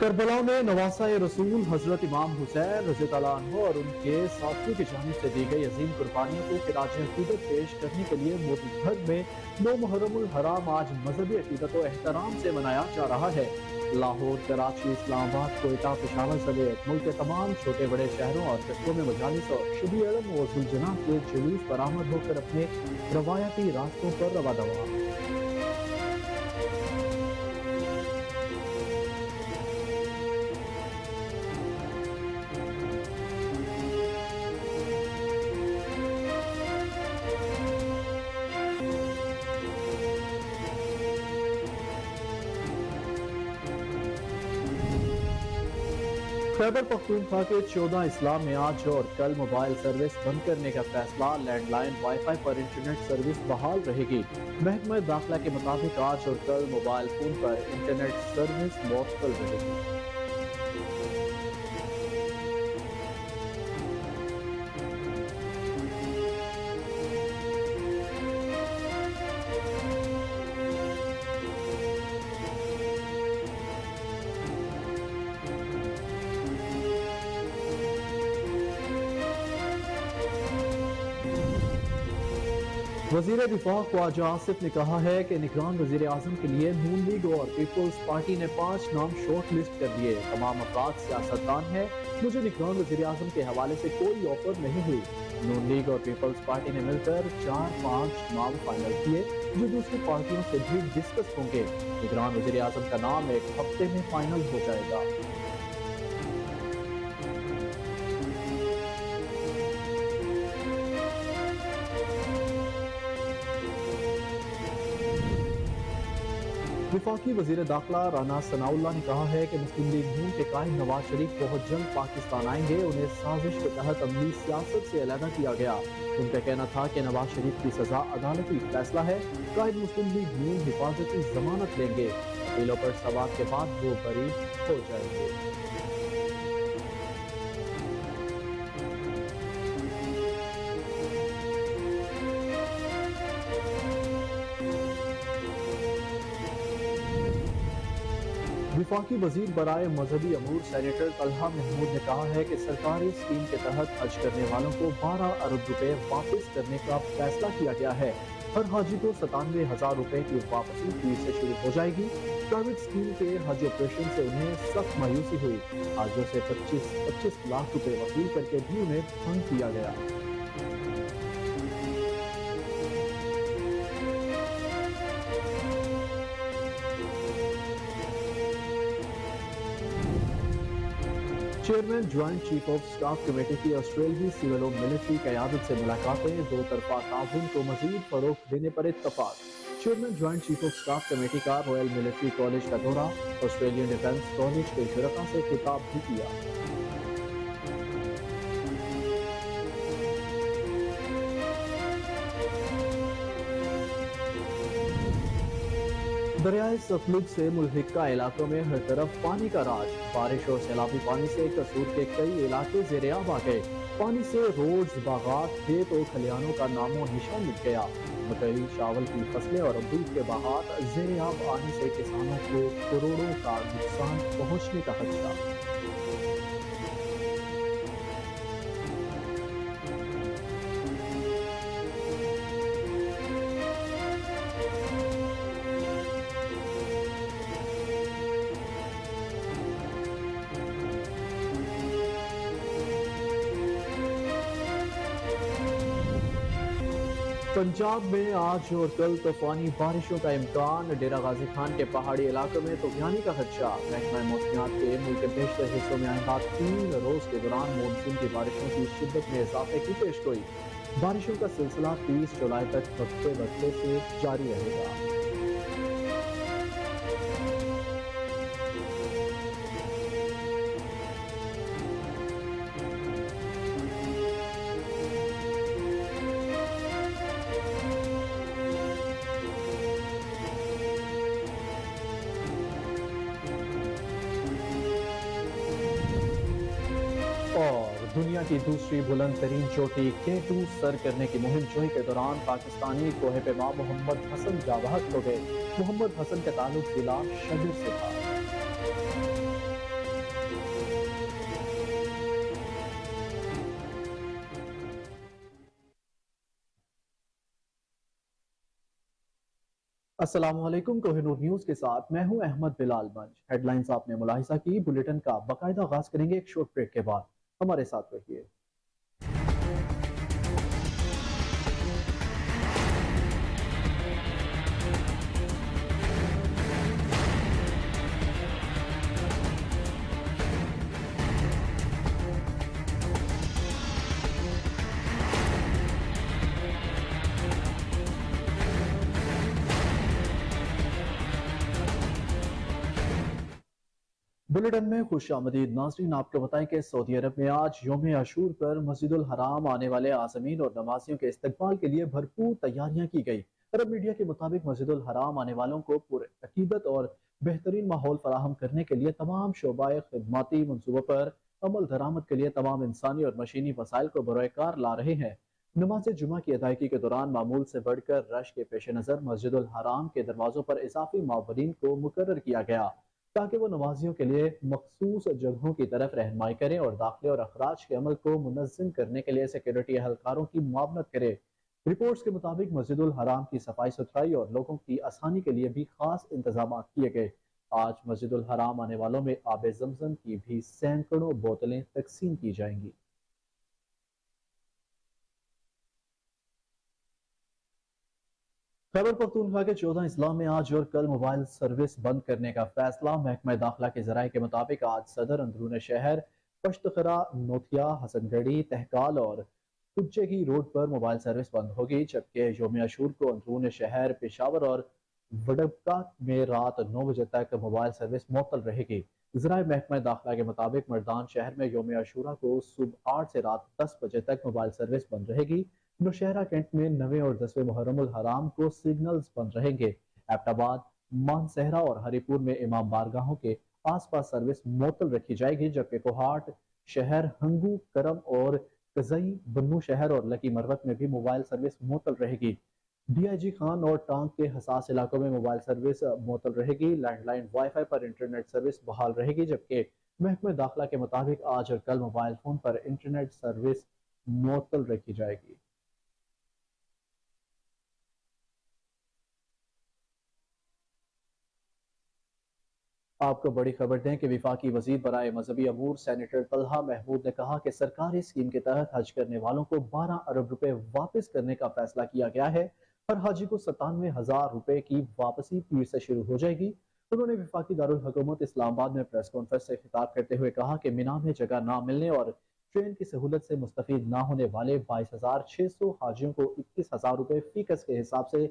کربلا میں نواسۂ رسول حضرت امام حسین رضی اللہ عنہ اور ان کے ساتھیوں کی جانب سے دی گئی عظیم قربانیوں کو خراج عقیدت پیش کرنے کے لیے ملک بھر میں 9 محرم الحرام آج مذہبی عقیدت و احترام سے منایا جا رہا ہے۔ لاہور، کراچی، اسلام آباد، کوئٹہ، پشاور سمیت ملک کے تمام چھوٹے بڑے شہروں اور قصبوں میں مجالس اور شبی علم و ذوالجناح کے جلوس برآمد ہو کر اپنے روایتی راستوں پر رواں دواں۔ خیبر پختونخوا کے 14 اضلاع میں آج اور کل موبائل سروس بند کرنے کا فیصلہ، لینڈ لائن وائی فائی پر انٹرنیٹ سروس بحال رہے گی۔ محکمہ داخلہ کے مطابق آج اور کل موبائل فون پر انٹرنیٹ سروس معطل رہے گی۔ وزیر دفاع خواجہ آصف نے کہا ہے کہ نگران وزیر اعظم کے لیے نون لیگ اور پیپلز پارٹی نے 5 نام شارٹ لسٹ کر دیے۔ تمام افراد سیاستدان ہیں، مجھے نگران وزیر اعظم کے حوالے سے کوئی آفر نہیں ہوئی۔ نون لیگ اور پیپلز پارٹی نے مل کر 4-5 نام فائنل کیے جو دوسری پارٹیوں سے بھی ڈسکس ہوں گے۔ نگران وزیر اعظم کا نام ایک ہفتے میں فائنل ہو جائے گا۔ وفاقی وزیر داخلہ رانا ثناء اللہ نے کہا ہے کہ مسلم لیگ نون کے قائد نواز شریف بہت جلد پاکستان آئیں گے، انہیں سازش کے تحت عملی سیاست سے علیحدہ کیا گیا۔ ان کا کہنا تھا کہ نواز شریف کی سزا عدالتی فیصلہ ہے، قائد مسلم لیگ نون حفاظتی ضمانت لیں گے، اپیلوں پر سماعت کے بعد وہ بری ہو جائیں گے۔ وفاقی وزیر برائے مذہبی امور سینیٹر طلحہ محمود نے کہا ہے کہ سرکاری اسکیم کے تحت حج کرنے والوں کو 12 ارب روپے واپس کرنے کا فیصلہ کیا گیا ہے۔ ہر حاجی کو 97,000 روپے کی واپسی فیس سے شروع ہو جائے گی۔ پرائیویٹ اسکیم کے حج آپریشن سے انہیں سخت مایوسی ہوئی، حاجیوں سے 25 لاکھ روپے وصول کر کے بھی انہیں تنگ کیا گیا۔ Chairman joint chief of staff committee کی آسٹریلوی سول و ملٹری قیادت سے ملاقاتیں، 2 طرفہ تعاون کو مزید فروغ دینے پر اتفاق۔ Chairman joint chief of staff committee کا رائل ملٹری کالج کا دورہ، آسٹریلین ڈیفنس کالج کے شرکاء سے خطاب بھی کیا۔ دریائے ستلج سے ملحقہ علاقوں میں ہر طرف پانی کا راج، بارش اور سیلابی پانی سے قصور کے کئی علاقے زیر آب آ گئے۔ پانی سے روڈز، باغات، کھیت اور کھلیانوں کا نام و نشان مٹ گیا۔ مکئی، چاول کی فصلیں اور امرود کے باغات زیر آب آنے سے کسانوں کو کروڑوں کا نقصان پہنچنے کا خدشہ۔ پنجاب میں آج اور کل طوفانی بارشوں کا امکان، ڈیرہ غازی خان کے پہاڑی علاقوں میں طوفانی کا خدشہ۔ محکمہ موسمیات کے ملک کے بیشتر حصوں میں آئندہ 3 روز کے دوران مونسون کی بارشوں کی شدت میں اضافے کی پیشگوئی۔ بارشوں کا سلسلہ 30 جولائی تک وقفے وقفے سے جاری رہے گا۔ اور دنیا کی دوسری بلند ترین چوٹی K2 سر کرنے کی مہم جوئی کے دوران پاکستانی کوہ پیما محمد حسن جاں بحق ہو گئے۔ محمد حسن کا تعلق ضلع شگر سے تھا۔ अस्सलाम वालेकुम। कोहिनूर न्यूज के साथ मैं हूं अहमद बिलाल मंज। हेडलाइंस आपने मुलाहिजा की, बुलेटिन का बाकायदा आगाज करेंगे एक शॉर्ट ब्रेक के बाद। हमारे साथ रहिए। बुलेटिन में खुश आमदीद नाजरीन। आपको बताएं कि सऊदी अरब में आज यौम आशूर पर मस्जिदुल हराम आने वाले आज़मीन और नमाजियों के इस्तकबाल के लिए भरपूर तैयारियां की गई। अरब मीडिया के मुताबिक मस्जिदुल हराम आने वालों को पुरअकीदत और बेहतरीन माहौल फराहम करने के लिए तमाम शोबाए खिदमाती मनसूबों पर अमल दरामद के लिए तमाम इंसानी और मशीनी वसाइल को बरोकार ला रहे हैं। नमाज जुमा की अदायगी के दौरान मामूल से बढ़कर रश के पेश नज़र मस्जिदुल हराम के दरवाज़ों पर इजाफी मावरीन को मुकर्रर किया गया ताकि वो नमाजियों के लिए मखसूस जगहों की तरफ रहनुमाई करें और दाखिले और अखराज के अमल को मुनज़्ज़म करने के लिए सिक्योरिटी एहलकारों की मुआवनत करे। रिपोर्ट्स के मुताबिक मस्जिदुल हराम की सफाई सुथराई और लोगों की आसानी के लिए भी खास इंतजाम किए गए। आज मस्जिदुल हराम आने वालों में आब जमजम की भी सैकड़ों बोतलें तकसीम की जाएंगी। खैबर पख्तूनख्वा के 14 अजला में आज और कल मोबाइल सर्विस बंद करने का फैसला। महकमा दाखिला के जराये के मुताबिक आज सदर अंदरून शहर, पश्तखरा, नोथिया, हसनगढ़ी, तहकाल और कुच्चे रोड पर मोबाइल सर्विस बंद होगी, जबकि योम अशूर को अंदरून शहर, पेशावर और वडका में रात 9 बजे तक मोबाइल सर्विस मुअत्तल रहेगी। जराये महकमा दाखिला के मुताबिक मर्दान शहर में योम अशूरा को सुबह 8 से रात 10 बजे तक मोबाइल सर्विस बंद रहेगी। नौशहरा कैंट में 9वें और 10वें मुहर्रमुल हराम को सिग्नल्स बंद रहेंगे। एबटाबाद, मानसहरा और हरिपुर में इमाम बारगाहों के आसपास सर्विस मुअत्तल रखी जाएगी, जबकि कोहाट शहर, हंगू, करम और कजई, बन्नू शहर और लकी मरवत में भी मोबाइल सर्विस मुअत्तल रहेगी। डीआईजी खान और टांग के हसास इलाकों में मोबाइल सर्विस मुअत्तल रहेगी। लैंडलाइन वाईफाई पर इंटरनेट सर्विस बहाल रहेगी, जबकि महकमे दाखिला के मुताबिक आज और कल मोबाइल फोन पर इंटरनेट सर्विस मुअत्तल रखी जाएगी। आपको बड़ी खबर दें कि विफाकी वजीर बराए मजहबी अमूर सेनेटर तलहा महमूद ने कहा कि सरकारी स्कीम के तहत हज करने वालों को 12 अरब रुपए वापस करने का फैसला किया गया है। हर हाजी को 97,000 रुपए की वापसी पीर से शुरू हो जाएगी। उन्होंने विफाकी दारुल हुकूमत इस्लामाबाद में प्रेस कॉन्फ्रेंस से खिताब करते हुए कहा कि मीना में जगह ना मिलने और ट्रेन की सहूलत से मुस्तफीद ना होने वाले 22,600 हाजियों को 21,000 रुपए फीकस के हिसाब से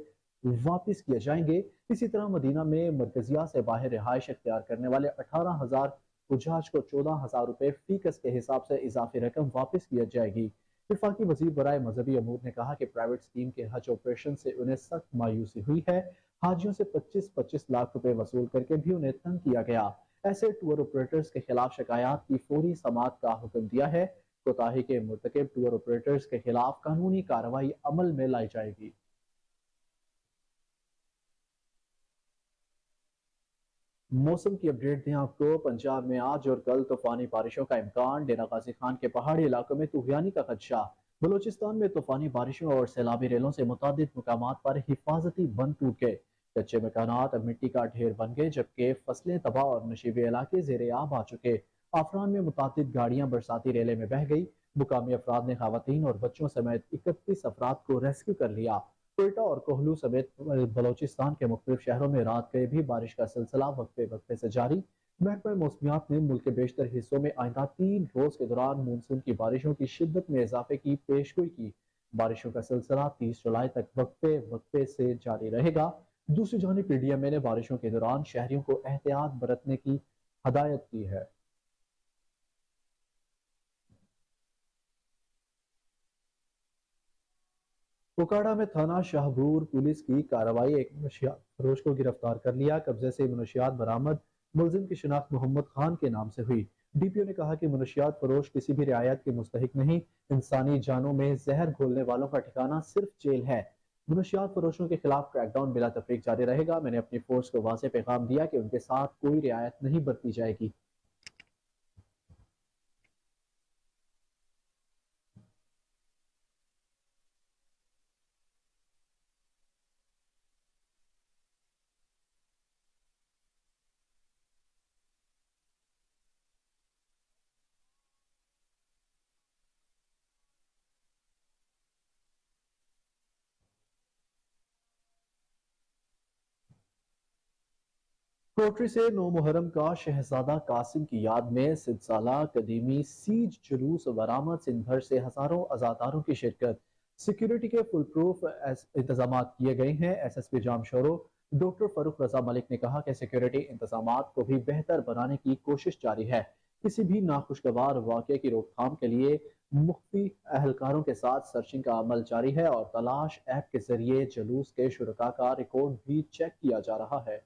वापिस किए जाएंगे। इसी तरह मदीना में मरकजिया से बाहर रिहाइश अख्तियार करने वाले 18,000 हुज्जाज को 14,000 रुपए फीकस के हिसाब से इजाफी रकम वापस की जाएगी। विफाकी वजीर बराए मजहबी अमूर ने कहा कि प्राइवेट स्कीम के हज ऑपरेशन से उन्हें सख्त मायूसी हुई है। हाजियों से 25-25 लाख रुपए वसूल करके भी उन्हें तंग किया गया। ऐसे टूर ऑपरेटर्स के खिलाफ शिकायत की फौरी समात का हुक्म दिया है। कोताही के मुर्तकिब टूर ऑपरेटर्स के खिलाफ कानूनी कार्रवाई अमल में लाई जाएगी। मौसम की अपडेट दें आपको। पंजाब में आज और कल तूफानी बारिशों का इम्कान। डेरा गाजी खान के पहाड़ी इलाकों में तूफानी का खदशा। बलोचिस्तान में तूफानी बारिशों और सैलाबी रेलों से मुतादिद मुकामात पर हिफाजती बंद टूट गए। कच्चे मकानात अब मिट्टी का ढेर बन गए, जबकि फसलें तबाह और नशीबे इलाके जेर आब आ चुके। आफरान में मुतादिद गाड़ियां बरसाती रेले में बह गई। मुकामी अफराद ने खवातीन और बच्चों समेत 31 अफराद को रेस्क्यू कर लिया। कोयटा और कोहलू समेत बलोचिस्तान के मुख्तलिफ शहरों में रात गए भी बारिश का सिलसिला वक्फे वक्फे से जारी। महकमा मौसमियात ने मुल्क के बेशतर हिस्सों में आइंदा 3 रोज के दौरान मानसून की बारिशों की शिद्दत में इजाफे की पेशगोई की। बारिशों का सिलसिला 30 जुलाई तक वक्फे वक्फे से जारी रहेगा। दूसरी जानिब पीडीएमए ने बारिशों के दौरान शहरियों को एहतियात बरतने की हदायत की है। कुकाड़ा में थाना शाहबूर पुलिस की कार्रवाई, एक मनशियात फरोश को गिरफ्तार कर लिया। कब्जे से मनशियात बरामद। मुलजिम की शिनाख्त मोहम्मद खान के नाम से हुई। डीपीओ ने कहा कि मनशियात फरोश किसी भी रियायत के मुस्तहिक नहीं। इंसानी जानों में जहर घोलने वालों का ठिकाना सिर्फ जेल है। मनशियात फरोशों के खिलाफ क्रैकडाउन बिला तफरीक जारी रहेगा। मैंने अपनी फोर्स को वाज़ेह पैगाम दिया कि उनके साथ कोई रियायत नहीं बरती जाएगी। कोटरी से 9 मुहर्रम का शहजादा कासिम की याद में सिद्ध साला कदीमी सीज जुलूस बरामद। सिंध भर से हजारों अजादारों की शिरकत। सिक्योरिटी के फुल प्रूफ इंतजाम किए गए हैं। SSP जामशोरो डॉक्टर फरूख रजा मलिक ने कहा कि सिक्योरिटी इंतजाम को भी बेहतर बनाने की कोशिश जारी है। किसी भी नाखुशगवार वाक़े की रोकथाम के लिए मुख्फी एहलकारों के साथ सर्चिंग का अमल जारी है और तलाश ऐप के जरिए जुलूस के शुरका का रिकॉर्ड भी चेक किया जा रहा है।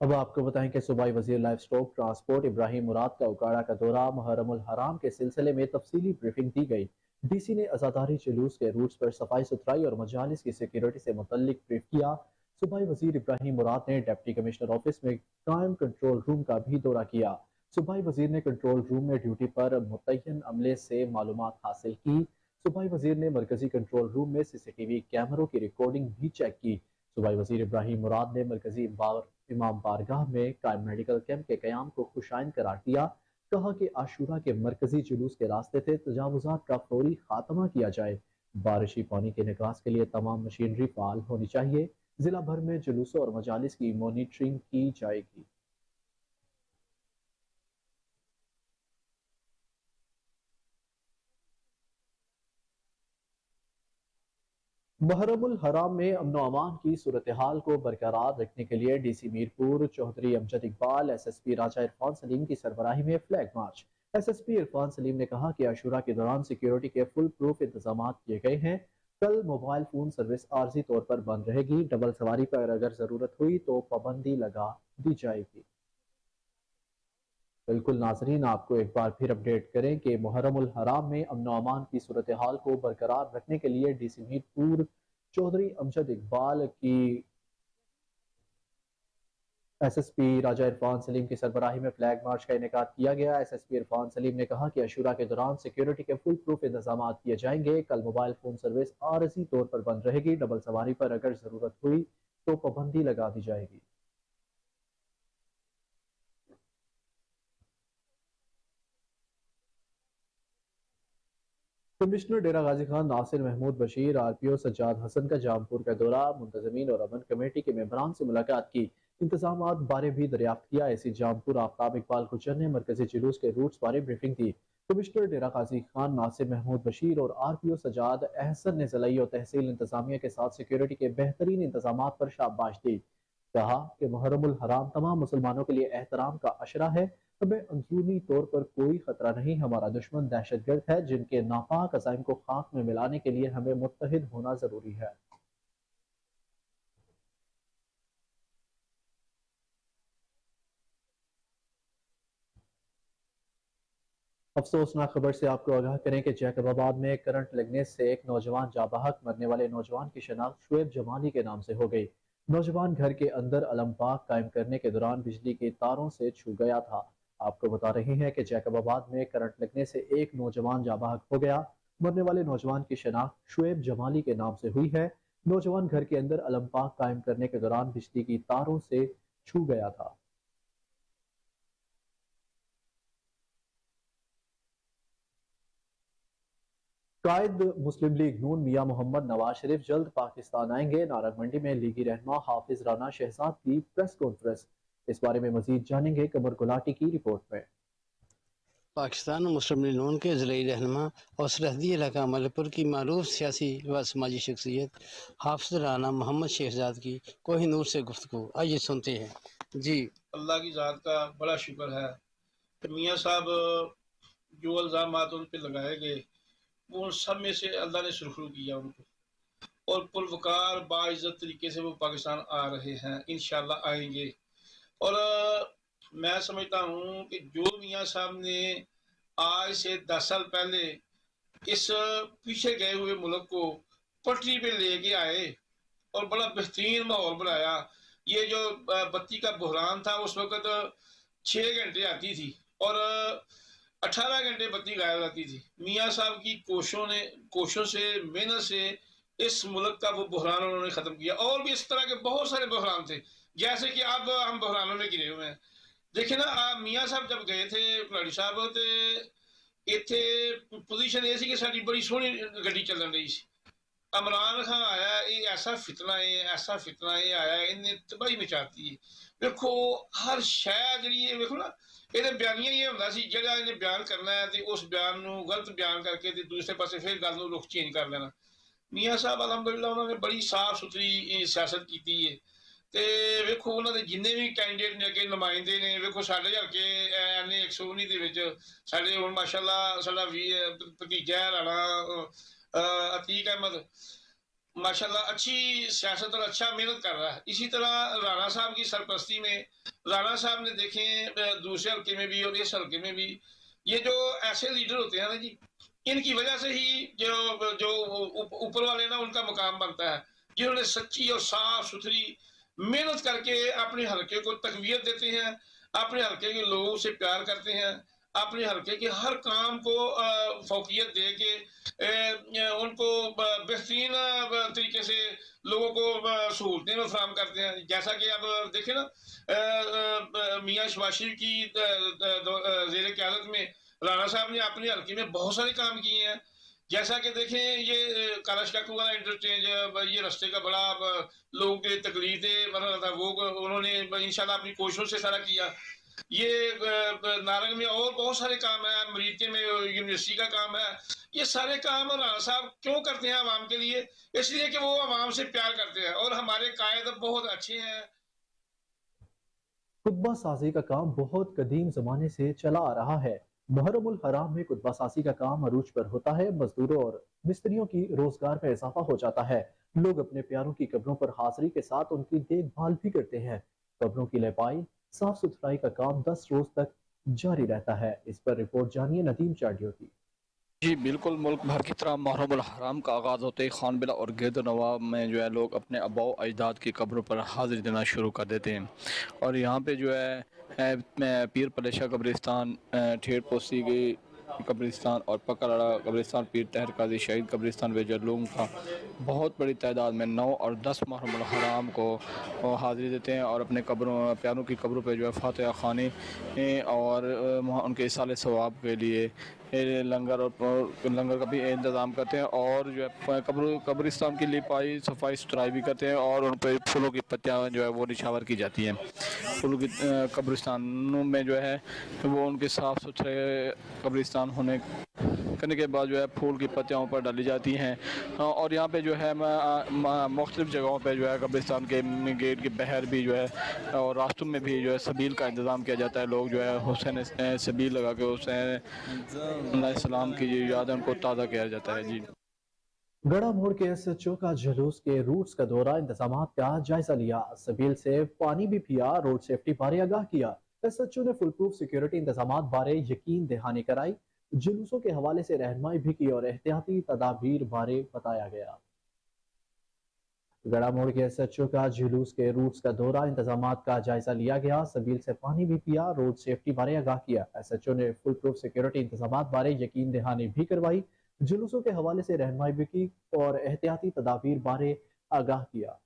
अब आपको बताएं कि सूबाई वजीर लाइफ स्टॉक ट्रांसपोर्ट इब्राहिम मुराद का उकाड़ा का दौरा। मुहर्रमुल हराम के सिलसिले में तफसीली ब्रीफिंग दी गई। DC ने अजादारी जुलूस के रूट्स पर सफाई सुथराई और मजालिस की सिक्योरिटी से मुतल्लिक ब्रीफ किया। सूबाई वजीर इब्राहिम मुराद ने डिप्टी कमिश्नर ऑफिस में कायम कंट्रोल रूम का भी दौरा किया। सूबाई वजीर ने कंट्रोल रूम में ड्यूटी पर मुतय्यन अमले से मालूमात हासिल की। सूबाई वजीर ने मरकजी कंट्रोल रूम में CCTV कैमरों की रिकॉर्डिंग भी चेक की। सूबाई वजीर इब्राहिम मुराद ने मरकजी इमाम बारगाह में कायम मेडिकल कैंप के कयाम को खुशाइन करार दिया। कहा कि आशूरा के मरकजी जुलूस के रास्ते से तजावुजात का फौरी खात्मा किया जाए। बारिशी पानी के निकास के लिए तमाम मशीनरी फाल होनी चाहिए। जिला भर में जुलूसों और मजालिस की मॉनिटरिंग की जाएगी। मुहर्रमुल हराम में अमन अमान की सूरत हाल को बरकरार रखने के लिए DC मीरपुर चौधरी अमजद इकबाल SSP राजा इरफान सलीम की सरबराही में flag march. SSP Irfan Salim ने कहा कि आशूरा के दौरान सिक्योरिटी के फुल प्रूफ इंतजाम किए गए हैं। कल मोबाइल फोन सर्विस आर्जी तौर पर बंद रहेगी। डबल सवारी पर अगर जरूरत हुई तो पाबंदी लगा दी जाएगी। बिल्कुल नाजरीन, आपको एक बार फिर अपडेट करें कि मुहर्रमुल हराम में अमन अमान की सूरत हाल को बरकरार रखने के लिए DC मीरपुर चौधरी अमजद इकबाल की SSP राजा इरफान सलीम की सरबराही में फ्लैग मार्च का इनेकाद किया गया। SSP इरफान सलीम ने कहा कि अशूरा के दौरान सिक्योरिटी के फुल प्रूफ इंतजाम किए जाएंगे। कल मोबाइल फोन सर्विस आरजी तौर पर बंद रहेगी। डबल सवारी पर अगर जरूरत हुई तो पाबंदी लगा दी जाएगी। कमिश्नर डेरा गाजी खान नासिर महमूद बशीर RPO सज्जाद हसन का जामपुर का दौरा। मुंतजमीन और अमन कमेटी के मेंबरान से मुलाकात की। इंतजाम बारे भी दरियाफ्त किया। ऐसी जामपुर आफ्ताब इकबाल गुजर ने मरकजी जुलूस के रूट्स बारे ब्रीफिंग दी। कमिश्नर डेरा गाजी खान नासिर महमूद बशीर और RPO सज्जाद अहसन ने ज़िला और तहसील इंतजामिया के साथ सिक्योरिटी के बेहतरीन इंतजाम पर शाबाश दी। कहा कि मुहर्रमुल हराम तमाम मुसलमानों के लिए एहतराम का अशरा है। हमें अंदरूनी तौर पर कोई खतरा नहीं। हमारा दुश्मन दहशतगर्द है जिनके नापाक अज़ाइम को खाक में मिलाने के लिए हमें मुत्तहिद होना जरूरी है। अफसोसनाक खबर से आपको आगाह करें कि जैकबाबाद में करंट लगने से एक नौजवान जाबाहक। मरने वाले नौजवान की शनाख्त शुएब जमाली के नाम से हो गई। नौजवान घर के अंदर अलम पाक कायम करने के दौरान बिजली के तारों से छू गया था। आपको बता रहे हैं कि जैकबाबाद में करंट लगने से एक नौजवान जाबाहक हो गया। मरने वाले नौजवान की शनाख्त शुएब जमाली के नाम से हुई है। नौजवान घर के अंदर अलम पाक कायम करने के दौरान बिजली की तारों से छू गया था। कायद मुस्लिम लीग नून मियां मोहम्मद नवाज शरीफ जल्द पाकिस्तान आएंगे। नारग मंडी में लीगी रहनुमा हाफिज राना शहजाद की प्रेस कॉन्फ्रेंस। इस बारे में मजीद जानेंगे कमर गुलाटी की रिपोर्ट में। पाकिस्तान मुस्लिम लीग नून के ज़िले रहनुमा और सरहदी इलाका मलपुर की मारूफ सियासी व समाजी शख्सियत हाफिज राना मोहम्मद शहजाद की कोहिनूर से गुफ्तगू। आइए सुनते हैं। जी, अल्लाह की ज़ात का बड़ा शुक्र है कि मियाँ साहब जो इल्ज़ामात उन पर लगाए गए वो उन सब में से अल्लाह ने सुरखरू किया उनको, और पुरवकार बाइज़्ज़त तरीके से वो पाकिस्तान आ रहे हैं, इंशाल्लाह आएंगे। और मैं समझता हूँ कि जो मियाँ साहब ने आज से 10 साल पहले इस पीछे गए हुए मुल्क को पटरी पे लेके आए और बड़ा बेहतरीन माहौल बनाया। ये जो बत्ती का बहरान था उस वक्त 6 घंटे आती थी और 18 घंटे बत्ती गायब रहती थी। मियाँ साहब की कोशों से मेहनत से इस मुल्क का वो बहरान उन्होंने ख़त्म किया। और भी इस तरह के बहुत सारे बहरान थे, जैसे कि अब हम बहरानों में गिरे हुए हैं। देखिए ना, आप मियाँ साहब जब गए थे खिलाड़ी साहब तो इतने पोजीशन ये सी कि साड़ी बड़ी सोहनी गड्डी चलन रही सी, इमरान खान आया ये ऐसा फितना है आया इन्हें तबाही मचाती है। देखो हर शय जी देखो ना ये बयानिया ये होंगे सी जगह इन्हें बयान करना है तो उस बयान को गलत बयान करके ते दूसरे पासे फिर गल रुख चेंज कर लेना। मियाँ साहब अलहमदुलिल्लाह उन्होंने बड़ी साफ सुथरी सियासत की है। ਤੇ ਵੇਖੋ ਉਹਨਾਂ ਦੇ ਜਿੰਨੇ ਵੀ ਕੈਂਡੀਡੇਟ ਨੇ ਅੱਗੇ ਨੁਮਾਇੰਦੇ ਨੇ ਵੇਖੋ ਸਾਡੇ ਹਲਕੇ ਐਨੇ 119 ਦੇ ਵਿੱਚ ਸਾਡੇ ਹੁਣ ਮਾਸ਼ਾਅੱਲਾ ਸਾਡਾ ਵੀ ਭਤੀਜਾ ਰਾਣਾ अतीक अहमद माशाल्लाह अच्छी सियासत और अच्छा मेहनत कर रहा है। इसी तरह राणा साहब की सरपरस्ती में राणा साहब ने देखें दूसरे हल्के में भी और इस हल्के में भी ये जो ऐसे लीडर होते हैं ना जी इनकी वजह से ही जो जो ऊपर वाले ना उनका मुकाम बनता है जिन्होंने सच्ची और साफ सुथरी मेहनत करके अपने हल्के को तकवीत देते हैं, अपने हल्के के लोगों से प्यार करते हैं, अपने हल्के के हर काम को फौकियत दे के उनको बेहतरीन तरीके से लोगों को सहूलतें में फराम करते हैं। जैसा कि आप देखें ना मियाँ शबाशी की ज़ेर क़यादत में राणा साहब ने अपने हल्के में बहुत सारे काम किए हैं। जैसा कि देखें ये कालाशकाकू वाला इंटरचेंज ये रास्ते का बड़ा लोगों के तकलीफें मतलब था वो उन्होंने इंशाल्लाह अपनी कोशिशों से सारा किया। ये नारंग में और बहुत सारे काम है, मरीते में यूनिवर्सिटी का काम है। ये सारे काम राणा साहब क्यों करते हैं आवाम के लिए? इसलिए कि वो आवाम से प्यार करते हैं और हमारे कायद बहुत अच्छे हैं। कुतबा साजी का काम बहुत कदीम जमाने से चला आ रहा है। मुहर्रम उल हराम में कुतबा साजी का काम अरूज पर होता है। मजदूरों और मिस्त्रियों की रोजगार में इजाफा हो जाता है। लोग अपने प्यारों की कब्रों पर हाजिरी के साथ उनकी देखभाल भी करते हैं। कब्रों की लिपाई साफ सुथराई का काम 10 रोज तक जारी रहता है। इस पर रिपोर्ट जानिए नदीम चाडियो की। जी बिल्कुल, मुल्क भर की तरह मुहर्रम हराम का आगाज़ होते ही खानबिला और गिरद नवाब में जो है लोग अपने आबा अजदाद की कब्रों पर हाजिरी देना शुरू कर देते हैं। और यहाँ पे जो है पीर पलेशा कब्रिस्तान, ठेर पोसी की कब्रिस्तान और पकड़ा कब्रिस्तान, पीर तहर काजी शहीद कब्रिस्तान व लोगों का बहुत बड़ी तादाद में 9 और 10 मुहर्रम हराम को हाजिरी देते हैं और अपने कब्रों प्यारों की कब्रों पर जो है फातिहा ख़ानी और उनके इसाले सवाब के लिए लंगर का भी इंतज़ाम करते हैं और जो है कब्रिस्तान की लिपाई सफाई सुथराई भी करते हैं और उन पर फूलों की पत्तियाँ जो है वो निछावर की जाती हैं। फूलों की कब्रिस्तानों में जो है वो उनके साफ़ सुथरे कब्रिस्तान होने करने के बाद जो है फूल की पत्तियाँ पर डाली जाती हैं। और यहाँ पे जो है मुख्तलिफ़ जगहों पे जो है कब्रिस्तान के गेट के बहर भी जो है और रास्तों में भी जो है सबील का इंतज़ाम किया जाता है। लोग जो है हुसैन सबील लगा के हुसैन अलैहिस्सलाम की याद है उनको ताज़ा किया जाता है। जी गड़ा मोड़ के एसएचओ का जुलूस के रूट्स का दौरा, इंतजामात का जायजा लिया, सबील से पानी भी पिया, रोड सेफ्टी बारे आगाह किया। एसएचओ ने फुल प्रूफ सिक्योरिटी इंतजामात बारे यकीन दहानी कराई, जुलूसों के हवाले से रहनुमाई भी की और एहतियाती तदाबीर बारे बताया गया। गड़ा मोड़ के एसएचओ का जुलूस के रूट्स का दौरा, इंतजामात का जायजा लिया गया, सबील से पानी भी पिया, रोड सेफ्टी बारे आगाह किया। एसएचओ ने फुल प्रूफ सिक्योरिटी इंतजामात बारे यकीन दहानी भी करवाई, जुलूसों के हवाले से रहनुमाई भी की और एहतियाती तदाबीर बारे आगाह किया।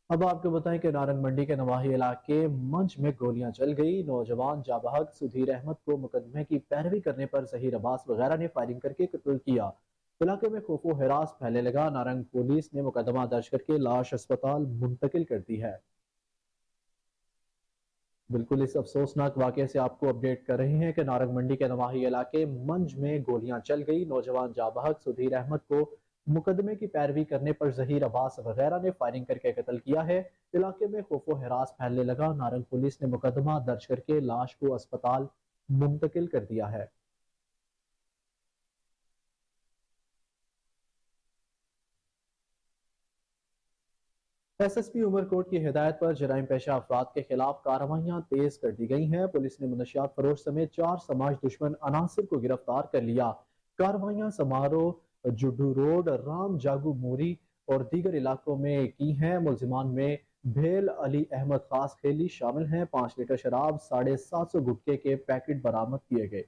अब आपको बताएं कि नारंग मंडी के नवाही इलाके मंच में गोलियां चल गई। नौजवान जाबहक सुधीर अहमद को मुकदमे की पैरवी करने पर जहीर अब्बास वगैरह ने फायरिंग करके कत्ल किया। इलाके में खौफो हिरास फैलने लगा। नारंग पुलिस ने मुकदमा दर्ज करके लाश अस्पताल मुंतकिल कर दी है। बिल्कुल इस अफसोसनाक वाकये से आपको अपडेट कर रहे हैं कि नारंग मंडी के नवाही इलाके मंज में गोलियां चल गई। नौजवान जाबहक सुधीर अहमद को मुकदमे की पैरवी करने पर जहीर अब्बास वगैरह ने फायरिंग करके कत्ल किया है। इलाके में खौफो हिरास फैलने लगा। नारंग पुलिस ने मुकदमा दर्ज करके लाश को अस्पताल मुंतकिल कर दिया है। एसएसपी उमरकोट की हिदायत पर जराइम पेशा अफराद के खिलाफ कार्रवाइयां तेज कर दी गई हैं। पुलिस ने मुनशियात फरोश समेत 4 समाज दुश्मन अनासिर को गिरफ्तार कर लिया। कार्रवाइयां समारोह, जुड्डू रोड, राम जागू मूरी और दीगर इलाकों में की हैं। मुलजिमान में भेल अली अहमद खास खेली शामिल हैं। 5 लीटर शराब, 750 गुटखे के पैकेट बरामद किए गए।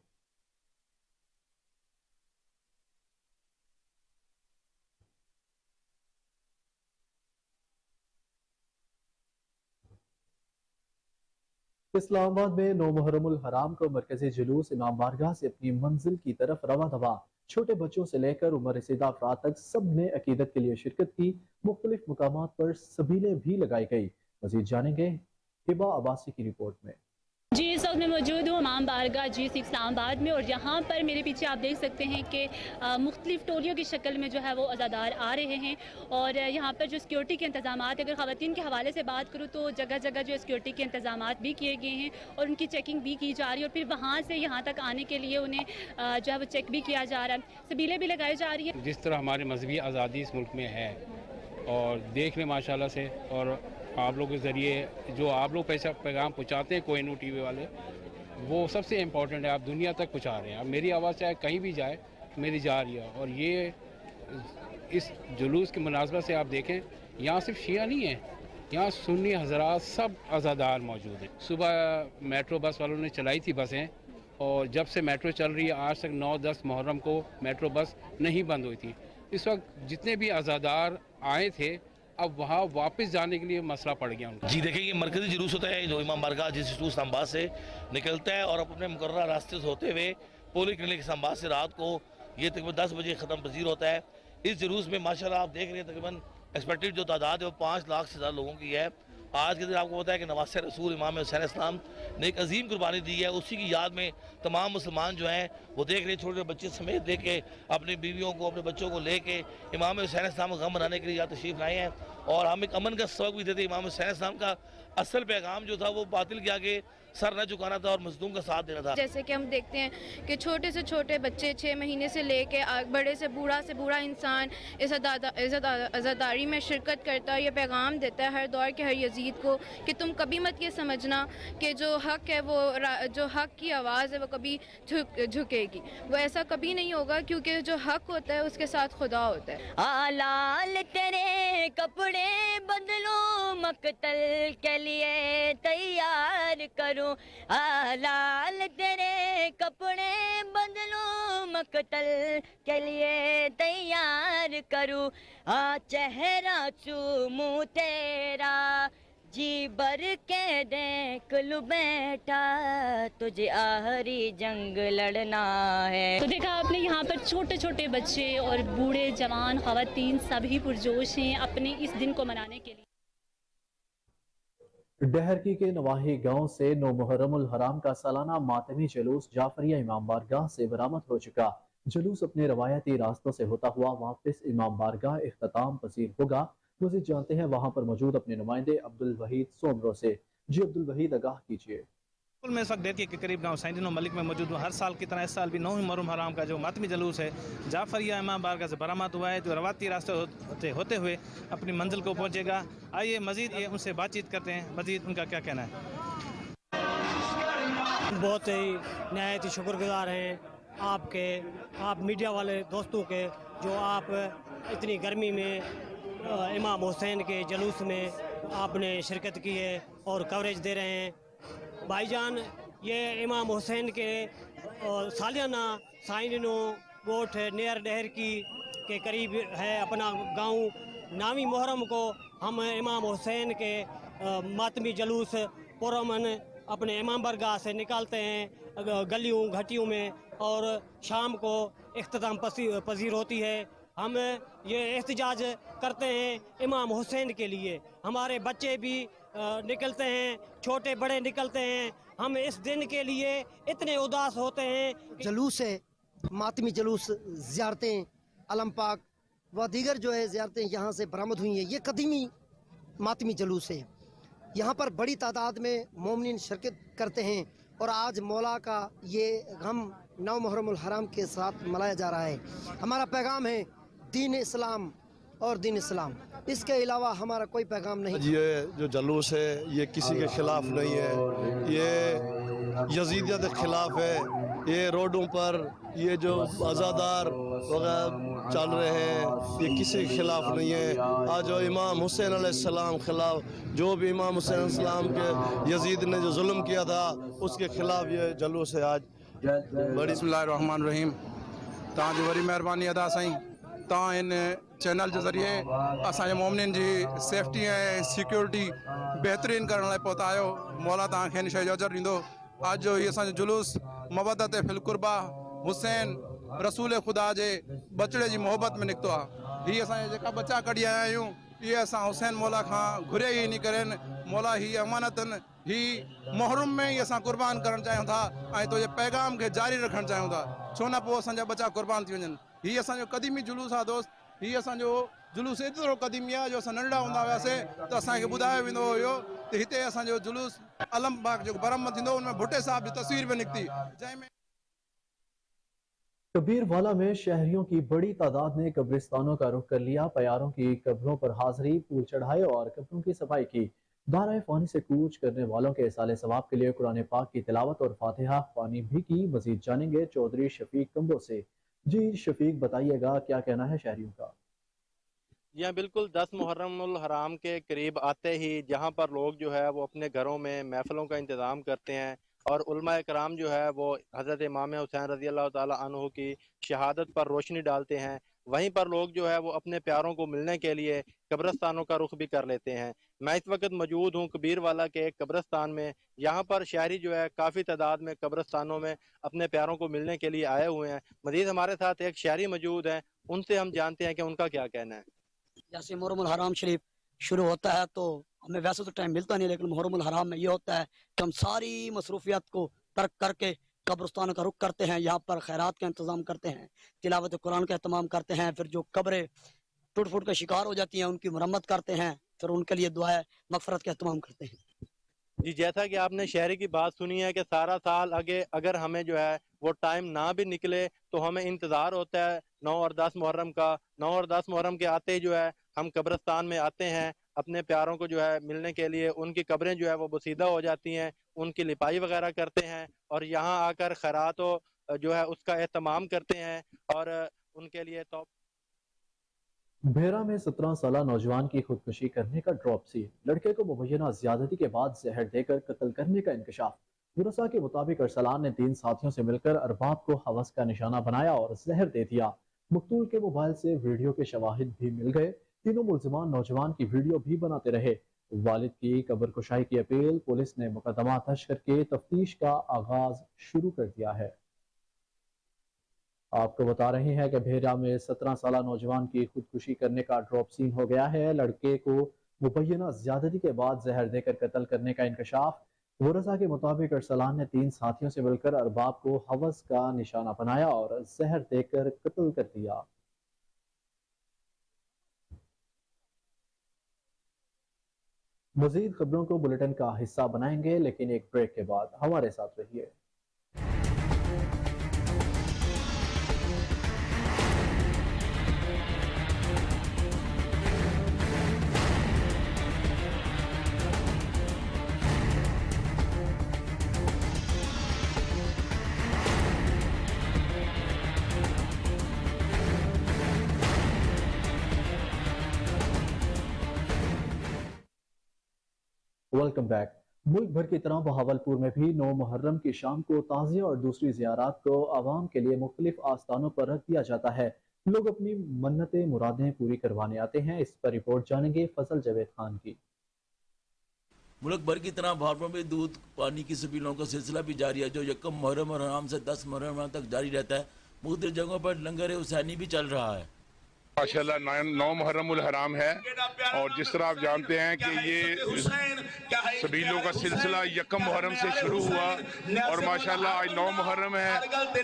اسلام آباد میں 9 محرم الحرام کو مرکزی جلوس امام بارگاہ سے اپنی منزل کی طرف رواں دوا، چھوٹے بچوں سے لے کر عمر رسیدہ افراد تک سب نے عقیدت کے لیے شرکت کی۔ مختلف مقامات پر سبیلیں بھی لگائی گئی۔ مزید جانیں گے ہبہ عباسی کی رپورٹ میں۔ جی اس وقت میں موجود ہوں امام بارگاہ G6 اسلام آباد میں، اور یہاں پر میرے پیچھے آپ دیکھ سکتے ہیں کہ مختلف ٹولیوں کی شکل میں جو ہے وہ عزادار آ رہے ہیں، اور یہاں پر جو سیکیورٹی کے انتظامات، اگر خواتین کے حوالے سے بات کروں تو جگہ جگہ جو سیکیورٹی کے انتظامات بھی کیے گئے ہیں اور ان کی چیکنگ بھی کی جا رہی ہے، اور پھر وہاں سے یہاں تک آنے کے لیے انہیں جو ہے وہ چیک بھی کیا جا رہا ہے، سبیلیں بھی لگائی جا رہی ہیں۔ جس طرح ہماری مذہبی آزادی اس ملک میں ہے اور دیکھ لیں ماشاءاللہ سے، اور آپ لوگ کے ذریعے جو آپ لوگ پیغام پہنچاتے ہیں کوئی نو ٹی وی والے، وہ سب سے امپورٹنٹ ہے، آپ دنیا تک پہنچا رہے ہیں۔ اب میری آواز چاہے کہیں بھی جائے میری جا رہی ہے، اور یہ اس جلوس کی مناسبت سے آپ دیکھیں یہاں صرف شیعہ نہیں ہیں، یہاں سنی حضرات سب عزادار موجود ہیں۔ صبح میٹرو بس والوں نے چلائی تھی بسیں، اور جب سے میٹرو چل رہی ہے آج تک 9-10 محرم کو میٹرو بس نہیں بند ہوئی تھی۔ اس وقت جتنے بھی عزادار آئے تھے اب وہاں واپس جانے کے لیے مسئلہ پڑ گیا ان کا۔ جی دیکھیں یہ مرکزی جلوس ہوتا ہے جو امام بارگاہ G6 اسلام آباد سے نکلتا ہے، اور اپنے مقررہ راستے سے ہوتے ہوئے پولی کلینک اسلام آباد سے رات کو یہ تقریباً 10 بجے ختم پذیر ہوتا ہے۔ اس جلوس میں ماشاءاللہ آپ دیکھ رہے ہیں تقریباً ایکسپیکٹڈ جو تعداد ہے وہ 5 لاکھ سے زیادہ لوگوں کی ہے۔ آج کے دن آپ کو پتا ہے کہ نواسہ رسول امام حسین اسلام نے ایک عظیم قربانی دی ہے، اسی کی یاد میں تمام مسلمان جو ہیں وہ دیکھ رہے ہیں چھوٹے بچے سمیت لے کے اپنی بیویوں کو اپنے بچوں کو لے کے امام حسین اسلام کا غم منانے کے لیے یہاں تشریف لائے ہیں، اور ہم ایک امن کا سبق بھی دیتے ہیں۔ امام حسین اسلام کا اصل پیغام جو تھا وہ باطل کے آگے سر نہ جھکانا تھا اور مظلوم کا ساتھ دینا تھا۔ جیسے کہ ہم دیکھتے ہیں کہ چھوٹے سے چھوٹے بچے 6 مہینے سے لے کے بڑے سے بوڑھا انسان اس عزاداری میں شرکت کرتا ہے، یہ پیغام دیتا ہے ہر دور کے ہر یزید کو کہ تم کبھی مت یہ سمجھنا کہ جو حق ہے وہ جو حق کی آواز ہے وہ کبھی جھکے گی، وہ ایسا کبھی نہیں ہوگا، کیونکہ جو حق ہوتا ہے اس کے ساتھ خدا ہوتا ہے۔ لال تیرے کپڑے بدلو مقتل کے لیے تیار کروں، لال تیرے کپڑے بدلو مقتل کے لیے تیار کروں، چہرہ چوموں تیرا جی بر کے دیکھ لوں بیٹا تجھے آخری جنگ لڑنا ہے۔ تو دیکھا آپ نے یہاں پر چھوٹے چھوٹے بچے اور بوڑھے جوان خواتین سبھی پرجوش ہیں اپنے اس دن کو منانے کے لیے۔ ڈہرکی کے نواحی گاؤں سے 9 محرم الحرام کا سالانہ ماتمی جلوس جعفریہ امام بارگاہ سے برآمد ہو چکا۔ جلوس اپنے روایتی راستوں سے ہوتا ہوا واپس امام بارگاہ اختتام پذیر ہوگا۔ مزید جانتے ہیں وہاں پر موجود اپنے نمائندے عبدالوحید سومرو سے۔ جی عبدالوحید آگاہ کیجیے۔ میں اس وقت ڈیرکی کے قریب گاؤں سینٹین و ملک میں موجود ہوں۔ ہر سال کی طرح اس سال بھی 9 محرم حرام کا جو ماتمی جلوس ہے جعفریہ امام بارگاہ سے برآمد ہوا ہے، جو روایتی راستے ہوتے ہوئے اپنی منزل کو پہنچے گا۔ آئیے مزید ان سے بات چیت کرتے ہیں، مزید ان کا کیا کہنا ہے۔ بہت ہی نہایت ہی شکر گزار ہیں آپ میڈیا والے دوستوں کے، جو آپ اتنی گرمی میں امام حسین کے جلوس میں آپ نے شرکت کی ہے اور کوریج دے رہے ہیں۔ بھائی جان، یہ امام حسین کے سالانہ سائنینو گوٹھ نیر ڈہرکی کے قریب ہے اپنا گاؤں۔ 9 محرم کو ہم امام حسین کے ماتمی جلوس پرامن اپنے امام بارگاہ سے نکالتے ہیں گلیوں گھٹیوں میں، اور شام کو اختتام پذیر ہوتی ہے۔ ہم یہ احتجاج کرتے ہیں امام حسین کے لیے، ہمارے بچے بھی نکلتے ہیں، چھوٹے بڑے نکلتے ہیں، ہم اس دن کے لیے اتنے اداس ہوتے ہیں۔ جلوس ہے ماتمی جلوس، زیارتیں علم پاک و دیگر جو ہے زیارتیں یہاں سے برآمد ہوئی ہیں۔ یہ قدیمی ماتمی جلوس ہے، یہاں پر بڑی تعداد میں مومنین شرکت کرتے ہیں، اور آج مولا کا یہ غم 9 محرم الحرام کے ساتھ منایا جا رہا ہے۔ ہمارا پیغام ہے دین اسلام اور دین اسلام، اس کے علاوہ ہمارا کوئی پیغام نہیں۔ یہ جو جلوس ہے یہ کسی کے خلاف نہیں ہے، یہ یزیدیت کے خلاف ہے۔ یہ روڈوں پر یہ جو عزادار وغیرہ چل رہے ہیں یہ کسی کے خلاف نہیں ہے۔ آج جو امام حسین علیہ السلام خلاف، جو بھی امام حسین علیہ السلام کے یزید نے جو ظلم کیا تھا اس کے خلاف یہ جلوس ہے آج۔ بسم اللہ الرحمن الرحیم۔ تاں جو وری مہربانی ادا سائیں، تاں ان चैनल जे ज़रिए असांजे मोमिननि जी सेफ्टी ऐं सिक्योरिटी बहितरीन करण लाइ पहुता आहियो। मौला तव्हांखे हिन शइ जो अजर ॾींदो। अॼु जो इहो असांजो जुलूस मवदत फिल कुर्बा हुसैन रसूल ख़ुदा जे बचड़े जी मोहबत में निकितो आहे। हीअ असांजे जेका बचा कढी आया आहियूं इहे असां हुसैन मौला खां घुरिया ई इन करनि। मौला ही अमानतनि ही मुहर्रम में ही असां कुर्बान करणु चाहियूं था ऐं तुंहिंजे पैगाम खे जारी रखणु चाहियूं था। छो न पोइ असांजा बचा कुर्बान थी वञनि। हीअ असांजो क़दीमी जुलूस आहे दोस्त। हीअ असांजो जुलूस एतिरो क़दीमी आहे जो असां नंढड़ा हूंदा हुआसीं त असांखे ॿुधायो वेंदो हुयो त हिते असांजो जुलूस अलमबाग जेको बरामद थींदो उनमें भुट्टे साहब जी तस्वीर बि निकिती जंहिंमें कबीरवाला में शहरियों की बड़ी तादाद ने कब्रिस्तानों का रुख कर लिया। प्यारों की कब्रों पर हाजिरी, फूल चढ़ाए और कब्रों की सफाई की। दाराए फानी से कूच करने वालों के इसाले सवाब के लिए कुरान पाक की तिलावत और फातिहा ख्वानी भी की। मजीद जानेंगे चौधरी शफीक कंबो से। जी शफीक, बताइएगा क्या कहना है शहरियों का? जी हाँ, बिल्कुल 10 मुहर्रमुल हराम के करीब आते ही जहाँ पर लोग जो है वो अपने घरों में महफिलों का इंतज़ाम करते हैं और उलमा कराम जो है वो हज़रत इमाम हुसैन रज़ी अल्लाह ताला अन्हु की शहादत पर रोशनी डालते हैं। वहीं पर लोग जो है वो अपने प्यारों को मिलने के लिए कब्रिस्तानों का रुख भी कर लेते हैं। मैं इस वक्त मौजूद हूँ कबीरवाला के एक कब्रिस्तान में। यहाँ पर शहरी जो है काफ़ी तादाद में कब्रिस्तानों में अपने प्यारों को मिलने के लिए आए हुए हैं। मज़ीद हमारे साथ एक शहरी मौजूद हैं, उनसे हम जानते हैं कि उनका क्या कहना है। जैसे मुहर्रमुल हराम शरीफ शुरू होता है तो हमें वैसे तो टाइम मिलता नहीं, लेकिन मुहर्रमुल हराम में ये होता है कि हम सारी मसरूफियत को तर्क करके कब्रिस्तान का रुख करते हैं। यहाँ पर खैरात का इंतज़ाम करते हैं, तिलावत कुरान का एहतमाम करते हैं। फिर जो कब्रें टूट फूट का शिकार हो जाती हैं उनकी मरम्मत करते हैं, फिर उनके लिए दुआ मगफरत का एहतमाम करते हैं। जी, जैसा कि आपने शहरी की बात सुनी है कि सारा साल आगे अगर हमें जो है वो टाइम ना भी निकले तो हमें इंतज़ार होता है 9 और 10 मुहर्रम का। 9 और 10 मुहर्रम के आते ही जो है हम कब्रिस्तान में आते हैं अपने प्यारों को जो है मिलने के लिए। उनकी कब्रें जो है वो बसीदा हो जाती हैं, उनकी लिपाई वगैरह करते हैं और यहाँ आकर खैरात जो है उसका एहतमाम करते हैं और उनके लिए तो भेरा में 17 साला नौजवान की खुदकुशी करने का ड्रॉप सी। लड़के को मुबैना ज्यादती के बाद जहर देकर कत्ल करने का इंकशाफ। गुरसा के मुताबिक अरसलान ने 3 साथियों से मिलकर अरबाब को हवस का निशाना बनाया और जहर दे दिया। मकतूल के मोबाइल से वीडियो के शवाहिद भी मिल गए। तीनों मुल्जिमान नौजवान की वीडियो भी बनाते रहे। वालिद की कब्र कुशाई की अपील। पुलिस ने मुकदमा दर्ज करके तफ्तीश का आगाज शुरू कर दिया है। आपको बता रहे हैं कि भेरा में 17 साला नौजवान की खुदकुशी करने का ड्रॉप सीन हो गया है। लड़के को मुबैना ज्यादती के बाद जहर देकर कत्ल करने का इंकशाफ। गुरसा के मुताबिक अरसलान ने 3 साथियों से मिलकर अरबाब को हवस का निशाना बनाया और जहर देकर कत्ल कर दिया। मजीद खबरों को बुलेटिन का हिस्सा बनाएंगे, लेकिन एक ब्रेक के बाद। हमारे साथ रहिए। Welcome back. मुल्क भर की तरह बहावलपुर में भी 9 मुहर्रम की शाम को ताज़िया और दूसरी ज़ियारात को आवाम के लिए मुख्तलिफ आस्थानों पर रख दिया जाता है। लोग अपनी मन्नतें मुरादें पूरी करवाने आते हैं। इस पर रिपोर्ट जानेंगे फजल जावेद खान की। मुल्क भर की तरह बहावलपुर में दूध पानी की सबिलों का सिलसिला भी जारी है, जो यकम मुहर्रम और हराम से 10 मुहर्रम तक जारी रहता है। मुख्तलिफ जगहों पर लंगर हुसैनी भी चल रहा है। माशाल्लाह 9 मुहर्रमुल हराम है और जिस तरह आप जानते हैं कि ये सबीलों का सिलसिला यकम मुहर्रम से शुरू हुआ और माशाल्लाह आज 9 मुहर्रम है।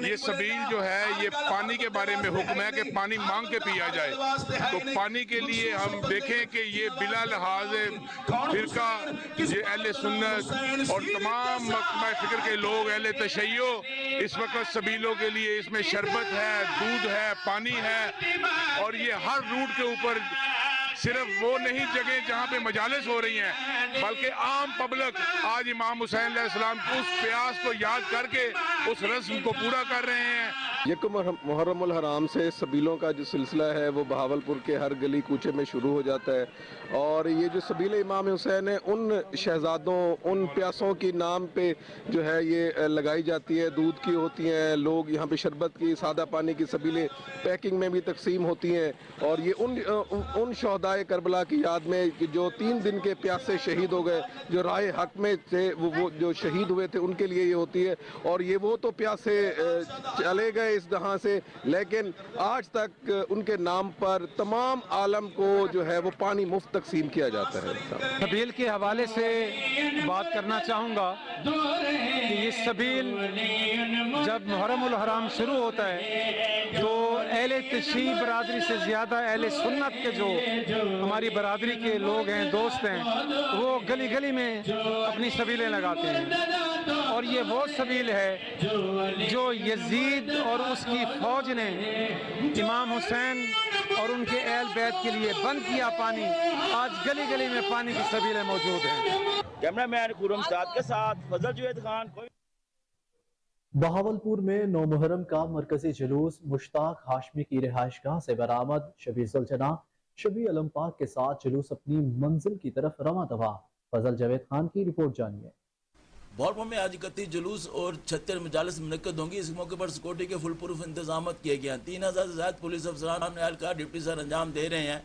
ये सबील जो है ये पानी के बारे में हुक्म है कि पानी मांग के पिया जाए। तो पानी के लिए हम देखें कि ये बिला लिहाज फिरका ये अहले सुन्नत और तमाम मकमा फिक्र के लोग अहले तशय्यो इस वक्त सबीलों के लिए इसमें शरबत है, दूध है, पानी है और ये हर रूट के ऊपर सिर्फ वो नहीं जगह जहाँ पे मजालिस हो रही हैं बल्कि आम पब्लिक आज इमाम हुसैन अलैहिस्सलाम की उस प्यास को याद करके उस रस्म को पूरा कर रहे हैं। یکم محرم الحرام سے سبیلوں کا جو سلسلہ ہے وہ بہاولپور کے ہر گلی کوچے میں شروع ہو جاتا ہے، اور یہ جو سبیل امام حسین ہے ان شہزادوں ان پیاسوں کی نام پہ جو ہے یہ لگائی جاتی ہے، دودھ کی ہوتی ہیں، لوگ یہاں پہ شربت کی سادہ پانی کی سبیلیں پیکنگ میں بھی تقسیم ہوتی ہیں، اور یہ ان شہدائے کربلا کی یاد میں جو 3 دن کے پیاسے شہید ہو گئے، جو راہ حق میں تھے، وہ جو شہید ہوئے تھے ان کے لیے یہ ہوتی ہے، اور یہ وہ تو پیاسے چلے گئے اس جہاں سے، لیکن آج تک ان کے نام پر تمام عالم کو جو ہے وہ پانی مفت تقسیم کیا جاتا ہے۔ سبیل کے حوالے سے بات کرنا چاہوں گا کہ یہ سبیل جب محرم الحرام شروع ہوتا ہے تو اہل تشیع برادری سے زیادہ اہل سنت کے جو ہماری برادری کے لوگ ہیں، دوست ہیں، وہ گلی گلی میں اپنی سبیلیں لگاتے ہیں، اور یہ وہ سبیل ہے جو یزید اور اس کی فوج نے امام حسین اور ان کے اہل بیت کے لیے بند کیا پانی، آج گلی گلی میں پانی کی سبیلیں موجود ہیں۔ کیمرہ مین خورم سعد کے ساتھ فضل جوید خان۔ بہاولپور میں 9 محرم کا مرکزی جلوس مشتاق ہاشمی کی رہائش گاہ سے برآمد، شبیہ ذوالجناح شبیہ علم پاک کے ساتھ جلوس اپنی منزل کی طرف رواں دوا۔ فضل جاوید خان کی رپورٹ جانیے۔ بہاولپور میں آج 31 جلوس اور 76 مجالس منعقد ہوں گی۔ اس موقع پر سیکورٹی کے فل پروف انتظامات کیے گئے ہیں۔ 3000 سے زائد پولیس افسران اہلکار ڈپٹی سر انجام دے رہے ہیں۔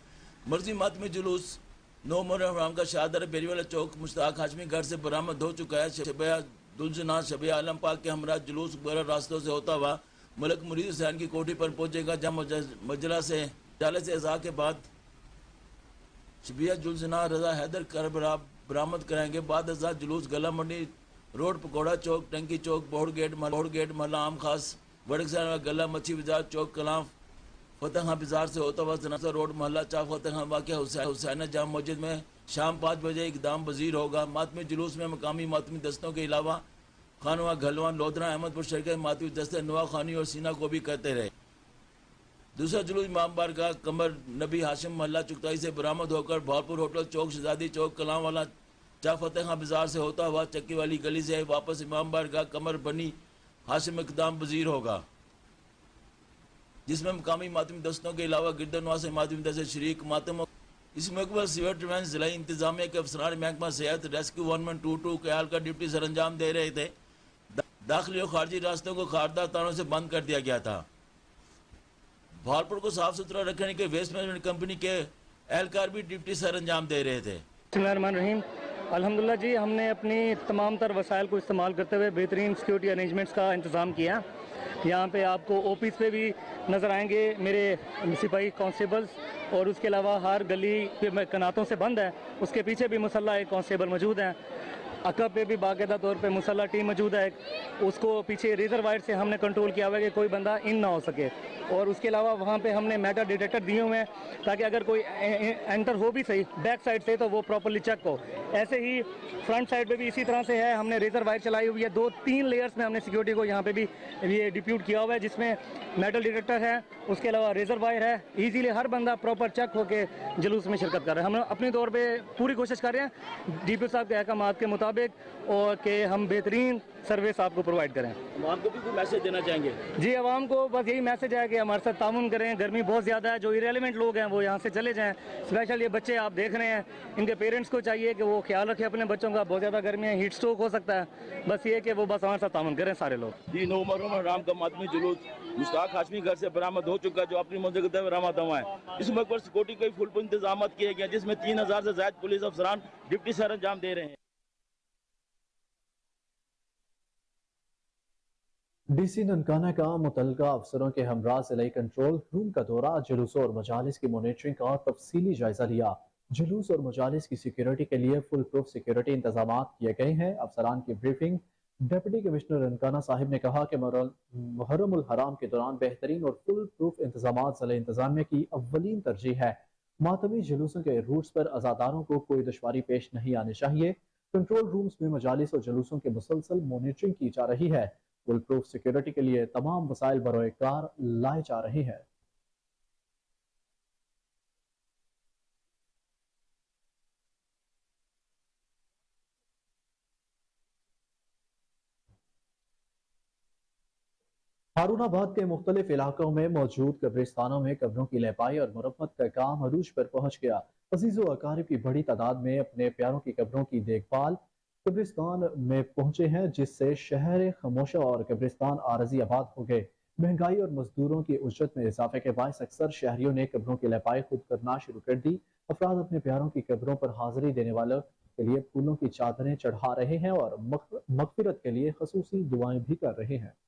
مرضی ماتمی جلوس 9 محرم حرام کا شہادر بیری والا چوک مشتاق ہاشمی گھر سے برآمد ہو چکا ہے۔ شبیہ ذوالجناح شبیہ عالم پاک کے ہمراہ جلوس بغیر راستوں سے ہوتا ہوا ملک مرید حسین کی کوٹھی پر پہنچے گا، جہاں مجلس سے جالس اعزاء کے بعد شبیہ ذوالجناح رضا حیدر کربلا برآمد کریں گے۔ بعد ازاں جلوس گلا منڈی روڈ پکوڑا چوک ٹنکی چوک بوڑ گیٹ محلہ عام خاص وڑکسر گلا مچھی بازار چوک کلاں فتح خان بازار سے ہوتا ہوا جنازہ روڈ محلہ چاک فتح خان واقع حسینہ جامع مسجد میں شام 5 بجے اقدام پذیر ہوگا۔ ماتمی جلوس میں مقامی ماتمی دستوں کے علاوہ خانواں گھلواں لودھرا احمد پور شرکت ماتمی دستے نوا خانی اور سینا کو بھی کرتے رہے۔ دوسرا جلوس امام بارگاہ قمر نبی ہاشم محلہ چکتائی سے برآمد ہو کر بہاولپور ہوٹل چوک شہزادی چوک کلاں والا چاک فتح خان بازار سے ہوتا ہوا چکی والی گلی سے واپس امام بارگاہ قمر بنی ہاشم اقدام پذیر ہوگا، جس میں مقامی ماتمی دستوں کے علاوہ گردنواں سے ماتمی دست شریک ماتم۔ اس موقع پر سیور ڈیفنس ضلعی انتظامیہ کے افسران محکمہ صحت ریسکیو 1122 کے اہلکار ڈپٹی سر انجام دے رہے تھے۔ داخلی اور خارجی راستوں کو خاردار تاروں سے بند کر دیا گیا تھا۔ بہاولپور کو صاف ستھرا رکھنے کے ویسٹ مینجمنٹ کمپنی کے اہلکار بھی ڈپٹی سر انجام دے رہے تھے۔ بسم اللہ الرحمن الرحیم۔ الحمدللہ جی، ہم نے اپنی تمام تر وسائل کو استعمال کرتے ہوئے بہترین سیکیورٹی ارینجمنٹس کا انتظام کیا۔ یہاں پہ آپ کو او پیز پہ بھی نظر آئیں گے میرے سپاہی کانسٹیبلز، اور اس کے علاوہ ہر گلی پہ کناتوں سے بند ہے، اس کے پیچھے بھی مسلح ایک کانسٹیبل موجود ہیں۔ عقب پہ بھی باقاعدہ طور پہ مسلح ٹیم موجود ہے، اس کو پیچھے ریزر وائر سے ہم نے کنٹرول کیا ہوا ہے کہ کوئی بندہ ان نہ ہو سکے، اور اس کے علاوہ وہاں پہ ہم نے میٹل ڈیٹیکٹر دیے ہوئے ہیں تاکہ اگر کوئی انٹر ہو بھی صحیح بیک سائڈ سے تو وہ پراپرلی چیک ہو۔ ایسے ہی فرنٹ سائڈ پہ بھی اسی طرح سے ہے، ہم نے ریزر وائر چلائی ہوئی ہے، 2-3 لیئرز میں ہم نے سیکیورٹی کو یہاں پہ بھی یہ ڈپیوٹ کیا ہوا ہے، جس میں میٹل ڈیٹیکٹر ہے، اس کے علاوہ ریزر وائر ہے، ایزیلی ہر بندہ پراپر چیک ہو کے جلوس میں شرکت کر رہے ہیں۔ ہم اپنے طور پہ پوری کوشش کر رہے ہیں ڈی پی صاحب کے احکامات کے مطابق، اور کہ ہم بہترین سروس آپ کو پرووائڈ کریں۔ عوام کو بھی کوئی میسج دینا چاہیں گے؟ جی، عوام کو بس یہی میسج ہے کہ ہمارے ساتھ تعاون کریں، گرمی بہت زیادہ ہے، جو ایریلیونٹ لوگ ہیں وہ یہاں سے چلے جائیں، اسپیشل یہ بچے آپ دیکھ رہے ہیں، ان کے پیرنٹس کو چاہیے کہ وہ خیال رکھیں اپنے بچوں کا، بہت زیادہ گرمی ہے، ہیٹ اسٹروک ہو سکتا ہے، بس یہ کہ وہ بس ہمارے ساتھ تعاون کریں سارے لوگ۔ جی، 9 محرم حرام کا ماتمی جلوس مشتاق ہاشمی گھر سے برآمد ہو چکا، جو اپنی منزل کی طرف روانہ ہوا ہے۔ اس موقع پر سیکورٹی کے فل انتظامات کیے گئے، جس میں 3000 سے زائد پولیس افسران ڈپٹی سر انجام دے رہے ہیں۔ ڈی سی ننکانہ کا متعلقہ افسروں کے ہمراہ ضلعی کنٹرول روم کا دورہ، جلوسوں اور مجالس کی مانیٹرنگ کا تفصیلی جائزہ لیا۔ جلوس اور مجالس کی سیکیورٹی کے لیے فل پروف سیکیورٹی انتظامات کیے گئے ہیں۔ افسران کی بریفنگ ڈپٹی کمشنر ننکانہ صاحب نے کہا کہ محرم الحرام کے دوران بہترین اور فل پروف انتظامات ضلع انتظامیہ کی اولین ترجیح ہے۔ ماتمی جلوسوں کے روٹس پر عزاداروں کو کوئی دشواری پیش نہیں آنی چاہیے۔ کنٹرول رومز میں مجالس اور جلوسوں کی مسلسل مانیٹرنگ کی جا رہی ہے۔ فل پروف سیکیورٹی کے لیے تمام وسائل بروئے کار لائے جا رہے ہیں۔ हारून आबाद के मुख्तलिफ इलाकों में मौजूद कब्रिस्तानों में कब्रों की लपाई और मुरम्मत का काम अरूज पर पहुंच गया। अजीज़ो अकारिब की बड़ी तादाद में अपने प्यारों की कब्रों की देखभाल कब्रिस्तान में पहुंचे हैं, जिससे शहर खामोशा और कब्रिस्तान आरजी आबाद हो गए। महंगाई और मजदूरों की उजरत में इजाफे के बायस अक्सर शहरियों ने कब्रों की लपाई खुद करना शुरू कर दी। अफराद अपने प्यारों की कब्रों पर हाजिरी देने वालों के लिए फूलों की चादरें चढ़ा रहे हैं और मगफिरत के लिए खसूसी दुआएं भी कर रहे हैं।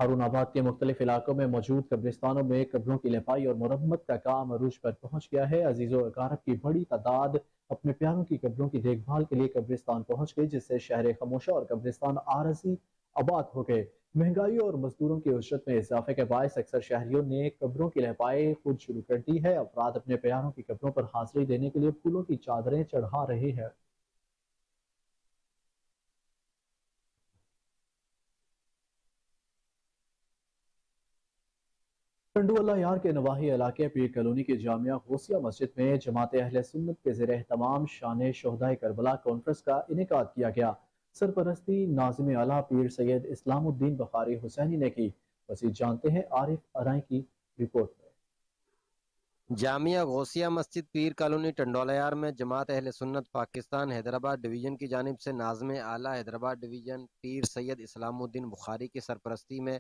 हारून आबाद के मुख्तलिफ इलाकों में मौजूद कब्रिस्तानों में कब्रों की लपाई और मुरम्मत का काम अरूज पर पहुंच गया है। अजीज़ो अकारब की बड़ी तादाद अपने प्यारों की कब्रों की देखभाल के लिए कब्रिस्तान पहुंच गई, जिससे शहर खामोशा और कब्रिस्तान आरजी आबाद हो गए। महंगाई और मजदूरों की उजरत में इजाफे के बायस अक्सर शहरियों ने कब्रों की लपाई खुद शुरू कर दी है। अफराद अपने प्यारों की कब्रों पर हाजिरी देने के लिए फूलों की चादरें चढ़ा रहे हैं। टंडुअल्ला यार के नवाही इलाके पीर कॉलोनी की जामिया गौसिया मस्जिद में जमात अहले सुन्नत के ज़ेर एहतमाम शान शोहदाए करबला कॉन्फ्रेंस का इनेकाद किया गया। सरपरस्ती नाज़िम आला पीर सैयद इस्लामुद्दीन बुखारी हुसैनी ने की। मज़ीद जानते हैं आरिफ अराई की रिपोर्ट में। जामिया गौसिया मस्जिद पीर कॉलोनी टंडोलायार में जमात अहले सुन्नत पाकिस्तान हैदराबाद डिवीज़न की जानिब से नाज़िम आला हैदराबाद डिवीज़न पीर सैयद इस्लामुद्दीन बुखारी की सरपरस्ती में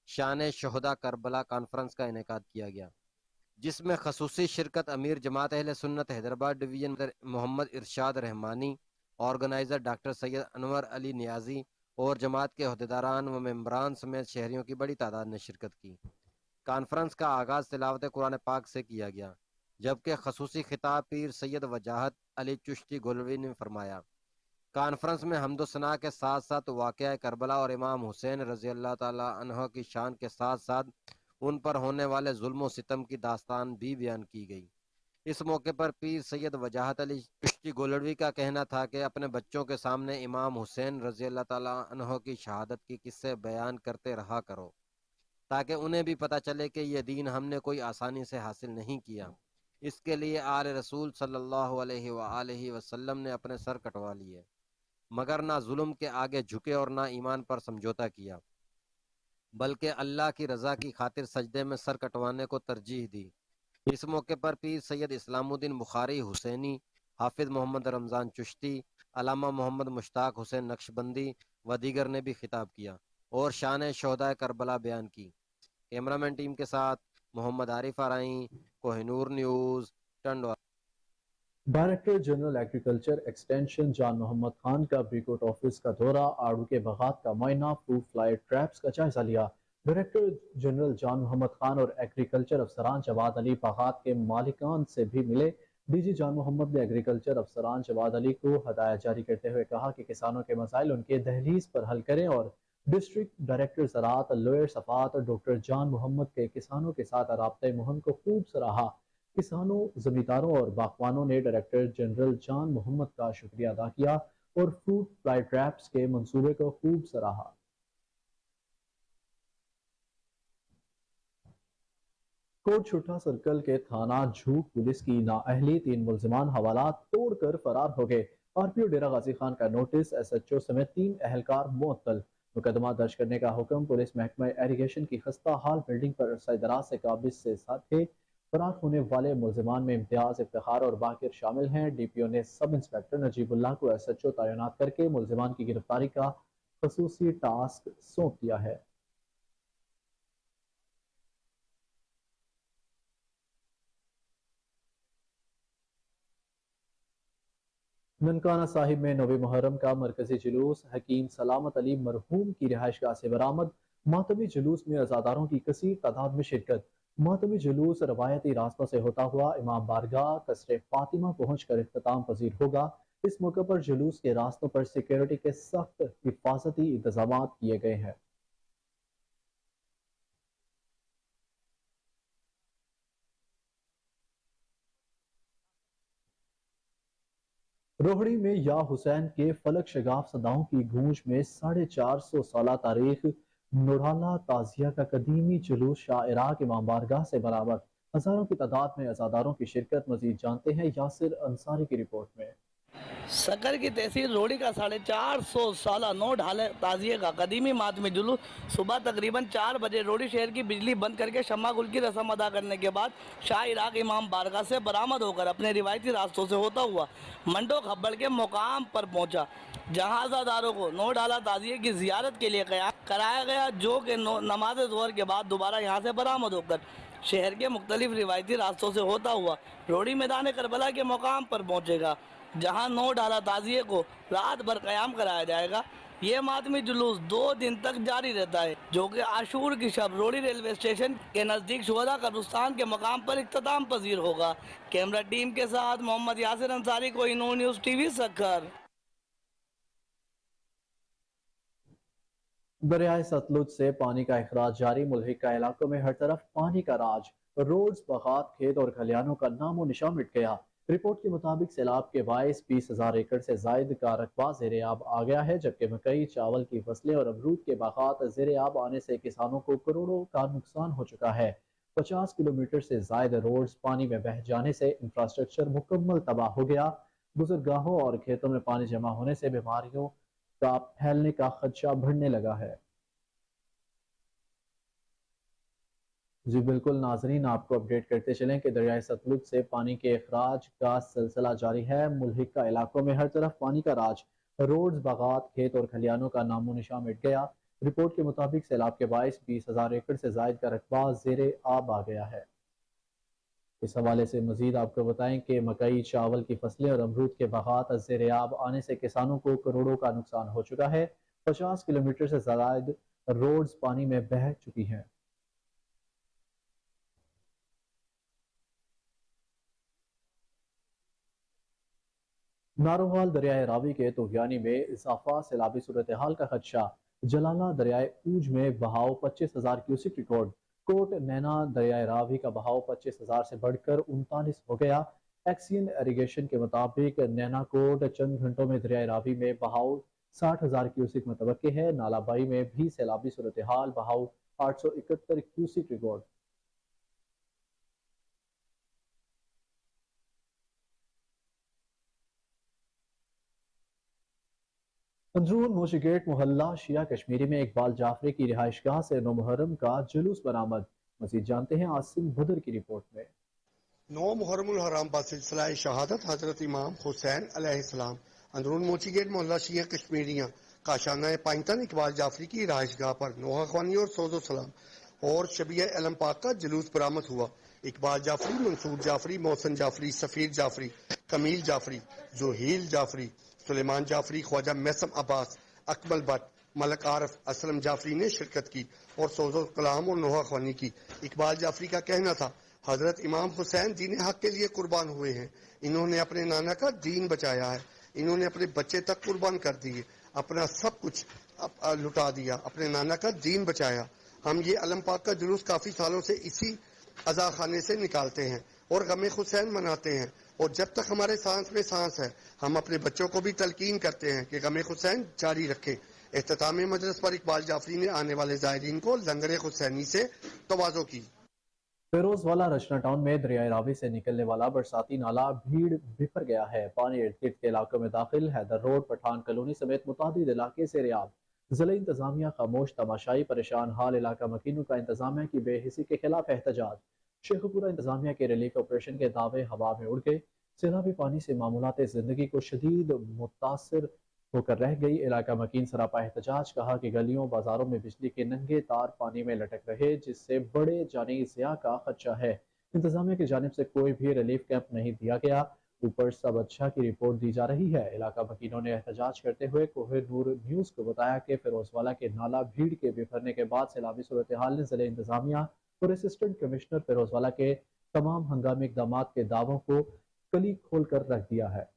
शान शोहदा करबला कॉन्फ्रेंस का इनेकाद किया गया, जिसमें खसूसी शिरकत अमीर जमात अहले सुन्नत हैदराबाद डिवीज़न मोहम्मद इरशाद रहमानी, ऑर्गेनाइज़र डॉक्टर सैयद अनवर अली नियाजी और जमात के अहदेदारान व मेम्बरान समेत शहरियों की बड़ी तादाद ने शिरकत की। कॉन्फ्रेंस का आगाज़ तिलावत कुरान पाक से किया गया, जबकि खसूसी खिताब पीर सैयद वजाहत अली चिश्ती गोलवी ने फरमाया। कॉन्फ्रेंस में हम्दो सना के साथ साथ वाक़या करबला और इमाम हुसैन रज़ी अल्लाह ताला अन्हो की शान के साथ साथ उन पर होने वाले जुल्म व सितम की दास्तान भी बयान की गई। इस मौके पर पीर सैयद वजाहत अली चिश्ती गोलवी का कहना था कि अपने बच्चों के सामने इमाम हुसैन रज़ी अल्लाह ताला अन्हो की शहादत की किस्से बयान करते रहा करो, ताकि उन्हें भी पता चले कि यह दीन हमने कोई आसानी से हासिल नहीं किया। इसके लिए आले रसूल सल्लल्लाहु अलैहि वसल्लम ने अपने सर कटवा लिए, मगर ना जुल्म के आगे झुके और ना ईमान पर समझौता किया, बल्कि अल्लाह की रज़ा की खातिर सजदे में सर कटवाने को तरजीह दी। इस मौके पर पीर सैयद इस्लामुद्दीन बुखारी हुसैनी, हाफिज मोहम्मद रमज़ान चिश्ती, अलामा मोहम्मद मुश्ताक हुसैन नक्शबंदी व दीगर ने भी खिताब किया और शान शोहदाए करबला बयान की। कैमरामैन टीम के साथ Mohammad Arif Arai, Kohinoor news, Tandwa. Director general agriculture extension Jan Mohammad Khan का ब्रिकोट ऑफिस का दौरा, आड़ू के बागात का मुआयना, फ्रूट फ्लाई ट्रैप्स का जायजा लिया। डायरेक्टर जनरल जान मोहम्मद खान और एग्रीकल्चर अफसरान जवाद अली बागात के मालिकान से भी मिले। डीजी जान मोहम्मद ने एग्रीकल्चर अफसरान जवाद अली को हदायत जारी करते हुए कहा कि किसानों के मसाइल उनके दहलीज पर हल करें और डिस्ट्रिक्ट डायरेक्टर ज़राअत लोअर सफ़ात डॉक्टर जान मोहम्मद के किसानों के साथ राब्ते मुहिम को खूब सराहा। किसानों, जमींदारों और बागवानों ने डायरेक्टर जनरल जान मोहम्मद का शुक्रिया अदा किया और फ्रूट फ्लाई ट्रैप्स के मंसूबे को खूब सराहा। कोट छुट्टा सर्कल के थाना झूक पुलिस की नाअहली, 3 मुल्जिमान हवालात तोड़कर फरार हो गए। आरपीओ डेरा गाजी खान का नोटिस, एसएचओ समेत 3 अहलकार मुअत्तल। मुकदमा दर्ज करने का हुक्म। पुलिस महकमा इरिगेशन की खस्ता हाल बिल्डिंग पर अरसा दराज से काबिज से थे। फरार होने वाले मुल्जिमान में इम्तियाज, इफ्तिखार और बाकिर शामिल हैं। डीपीओ ने सब इंस्पेक्टर नजीबुल्लाह को एसएचओ तैनात करके मुल्जिमान की गिरफ्तारी का खसूसी टास्क सौंप दिया है। ननकाना साहिब में 9 मुहर्रम का मरकजी जुलूस, हकीम सलामत अली मरहूम की रिहाइशगाह से बरामद। मातमी जुलूस में अज़ादारों की कसीर तादाद में शिरकत। मातमी जुलूस रवायती रास्तों से होता हुआ इमाम बारगाह कसरे फातिमा पहुँच कर इख्तिताम पजीर होगा। इस मौके पर जुलूस के रास्तों पर सिक्योरिटी के सख्त हिफाजती इंतजाम किए गए हैं। रोहड़ी में या हुसैन के फलक शगाफ सदाओं की गूंज में 450 साल तारीख नोराला ताजिया का कदीमी जुलूस शाह इराक इमाम बारगाह से बरामद। हजारों की तादाद में अज़ादारों की शिरकत। मजीद जानते हैं यासिर अंसारी की रिपोर्ट में। सकर की तहसील रोड़ी का 450 साल नौ ढाले ताजिए का कदीमी मातमी जुलूस सुबह तकरीबन 4 बजे रोड़ी शहर की बिजली बंद करके शम्मा गुल की रस्म अदा करने के बाद शाह इराक इमाम बारगाह से बरामद होकर अपने रिवायती रास्तों से होता हुआ मंडो खब्बड़ के मुकाम पर पहुंचा, जहां अज़ादारों को नौ ढाला ताजिए की जियारत के लिए कराया गया, जो कि नमाज ज़ोहर के बाद दोबारा यहाँ से बरामद होकर शहर के मुख्तलिफ रिवायती रास्तों से होता हुआ रोड़ी मैदान करबला के मुकाम पर पहुंचेगा, जहां 9 डाला ताजिए को रात भर क़याम कराया जाएगा। ये मातमी जुलूस 2 दिन तक जारी रहता है, जो कि आशूर की शब रोड़ी रेलवे स्टेशन के नज़दीक शुहदा कब्रिस्तान के मकाम पर इख्तिताम पजीर होगा। कैमरा टीम के साथ मोहम्मद यासिर अंसारी, कोहिनूर न्यूज़ टीवी सखर। दरियाए सतलुज से पानी का अखराज जारी, मुल्हिका इलाकों में हर तरफ पानी का राज, रोड्स, बागात, खेत और खलियानों का नामो निशान मिट गया। रिपोर्ट के मुताबिक सैलाब के बायस 20,000 एकड़ से जायद का रकबा ज़ेरे आब आ गया है, जबकि मकई, चावल की फसलें और अमरूद के बागात ज़ेरे आब आने से किसानों को करोड़ों का नुकसान हो चुका है। 50 किलोमीटर से जायद रोड्स पानी में बह जाने से इंफ्रास्ट्रक्चर मुकम्मल तबाह हो गया। गुज़रगाहों और खेतों में पानी जमा होने से बीमारियों का फैलने का खदशा बढ़ने लगा है। जी बिल्कुल नाजरीन, आपको अपडेट करते चलें कि दरियाए सतलुज से पानी के अखराज का सिलसिला जारी है। मुल्हिका इलाकों में हर तरफ पानी का राज, रोड्स, बागात, खेत और खलियानों का नामो निशान मिट गया। रिपोर्ट के मुताबिक सैलाब के बायस 20,000 एकड़ से जायद का रकबा ज़ेरे आब आ गया है। इस हवाले से मजीद आपको बताएं कि मकई, चावल की फसलें और अमरूद के बागात ज़ेरे आब आने से किसानों को करोड़ों का नुकसान हो चुका है। 50 किलोमीटर से जायद रोड्स पानी में बह चुकी हैं। नारोवाल दरियाए रावी के तूफानी में इजाफा, सैलाबी सूरत हाल का खदशा। जलाला दरियाए ऊज में बहाव 25,000 क्यूसिक रिकॉर्ड। कोट नैना दरियाए रावी का बहाव 25,000 से बढ़कर 39 हो गया। एक्सियन इरिगेशन के मुताबिक नैना कोट चंद घंटों में दरियाए रावी में बहाव 60,000 क्यूसिक मुतवक्के है। नालाबाई में भी सैलाबी सूरत हाल, बहाव 871 क्यूसिक रिकॉर्ड। अंदरून मोशीगेट मोहल्ला शिया कश्मीरी में इकबाल जाफरी की रिहाइशगाह से 9 मुहर्रम का जुलूस बरामद। मजीद जानते हैं आसिम बदर की रिपोर्ट में। 9 मुहर्रम हराम का सिलसिला शहादत हजरत इमाम हुसैन अलैहिस्सलाम अंदरून मोशीगेट मोहल्ला शिया कश्मीरियाँ काशाना पाइंतन इकबाल जाफरी की रिहाइशगाह पर नोहा ख्वानी और सोजो सलाम और शबिया अलम पाक का जुलूस बरामद हुआ। इकबाल जाफरी, मंसूर जाफरी, मोहसन जाफरी, सफीर जाफरी, कमील जाफरी, जोहील जाफरी, सुलेमान जाफरी, ख्वाजा मैसम अब्बास, अकमल भट्ट, मलक आरफ, असलम जाफरी ने शिरकत की और सोजो कलाम और नोहा ख्वानी की। इकबाल जाफरी का कहना था, हजरत इमाम हुसैन दीन हक के लिए कुर्बान हुए हैं। इन्होंने अपने नाना का दीन बचाया है, इन्होंने अपने बच्चे तक कुर्बान कर दिए, अपना सब कुछ लुटा दिया, अपने नाना का दीन बचाया। हम ये अलम पाक का जुलूस काफी सालों से इसी अज़ा खाने से निकालते हैं और गमे हुसैन मनाते हैं, और जब तक हमारे सांस में सांस है हम अपने बच्चों को भी तलकीन करते हैं कि गमे हुसैन जारी रखें। इख्तितामी मजलिस पर इकबाल जाफरी ने आने वाले ज़ायरीन को लंगर हुसैनी से तवाज़ो की। फिरोजवाला रचना टाउन में दरियाए रावी से निकलने वाला बरसाती नाला भीड़ बिफर गया है। पानी इर्द गिर्द के इलाकों में दाखिल। हैदर रोड, पठान कॉलोनी समेत मुतादिद इलाके से रियाब। जिला इंतजामिया खामोश तमाशाई, परेशान हाल इलाका मकीनों का इंतजामिया की बेहिसी के खिलाफ एहतजाज। शेखपुरा इंतजामिया के रिलीफ ऑपरेशन के दावे हवा में उड़ गए। सैलाबी पानी से मामूलात जिंदगी को शदीद मुतासर होकर रह गई। इलाका मकीन सरापा एहतजाज। कहा कि गलियों बाजारों में बिजली के नंगे तार पानी में लटक रहे, जिससे बड़े जानी ज़िया का खदशा है। इंतजामिया की जानिब से कोई भी रिलीफ कैंप नहीं दिया गया। ऊपर सब अच्छा की रिपोर्ट दी जा रही है। इलाका मकीनों ने एहतजाज करते हुए कोहिनूर न्यूज़ को बताया कि फिरोजवाला के नाला भीड़ के बिफरने के बाद सैलाबी सूरत हाल ने जिले इंतजामिया और असिस्टेंट कमिश्नर फिरोजवाला के तमाम हंगामी इकदाम के दावों को कली खोल कर रख दिया है।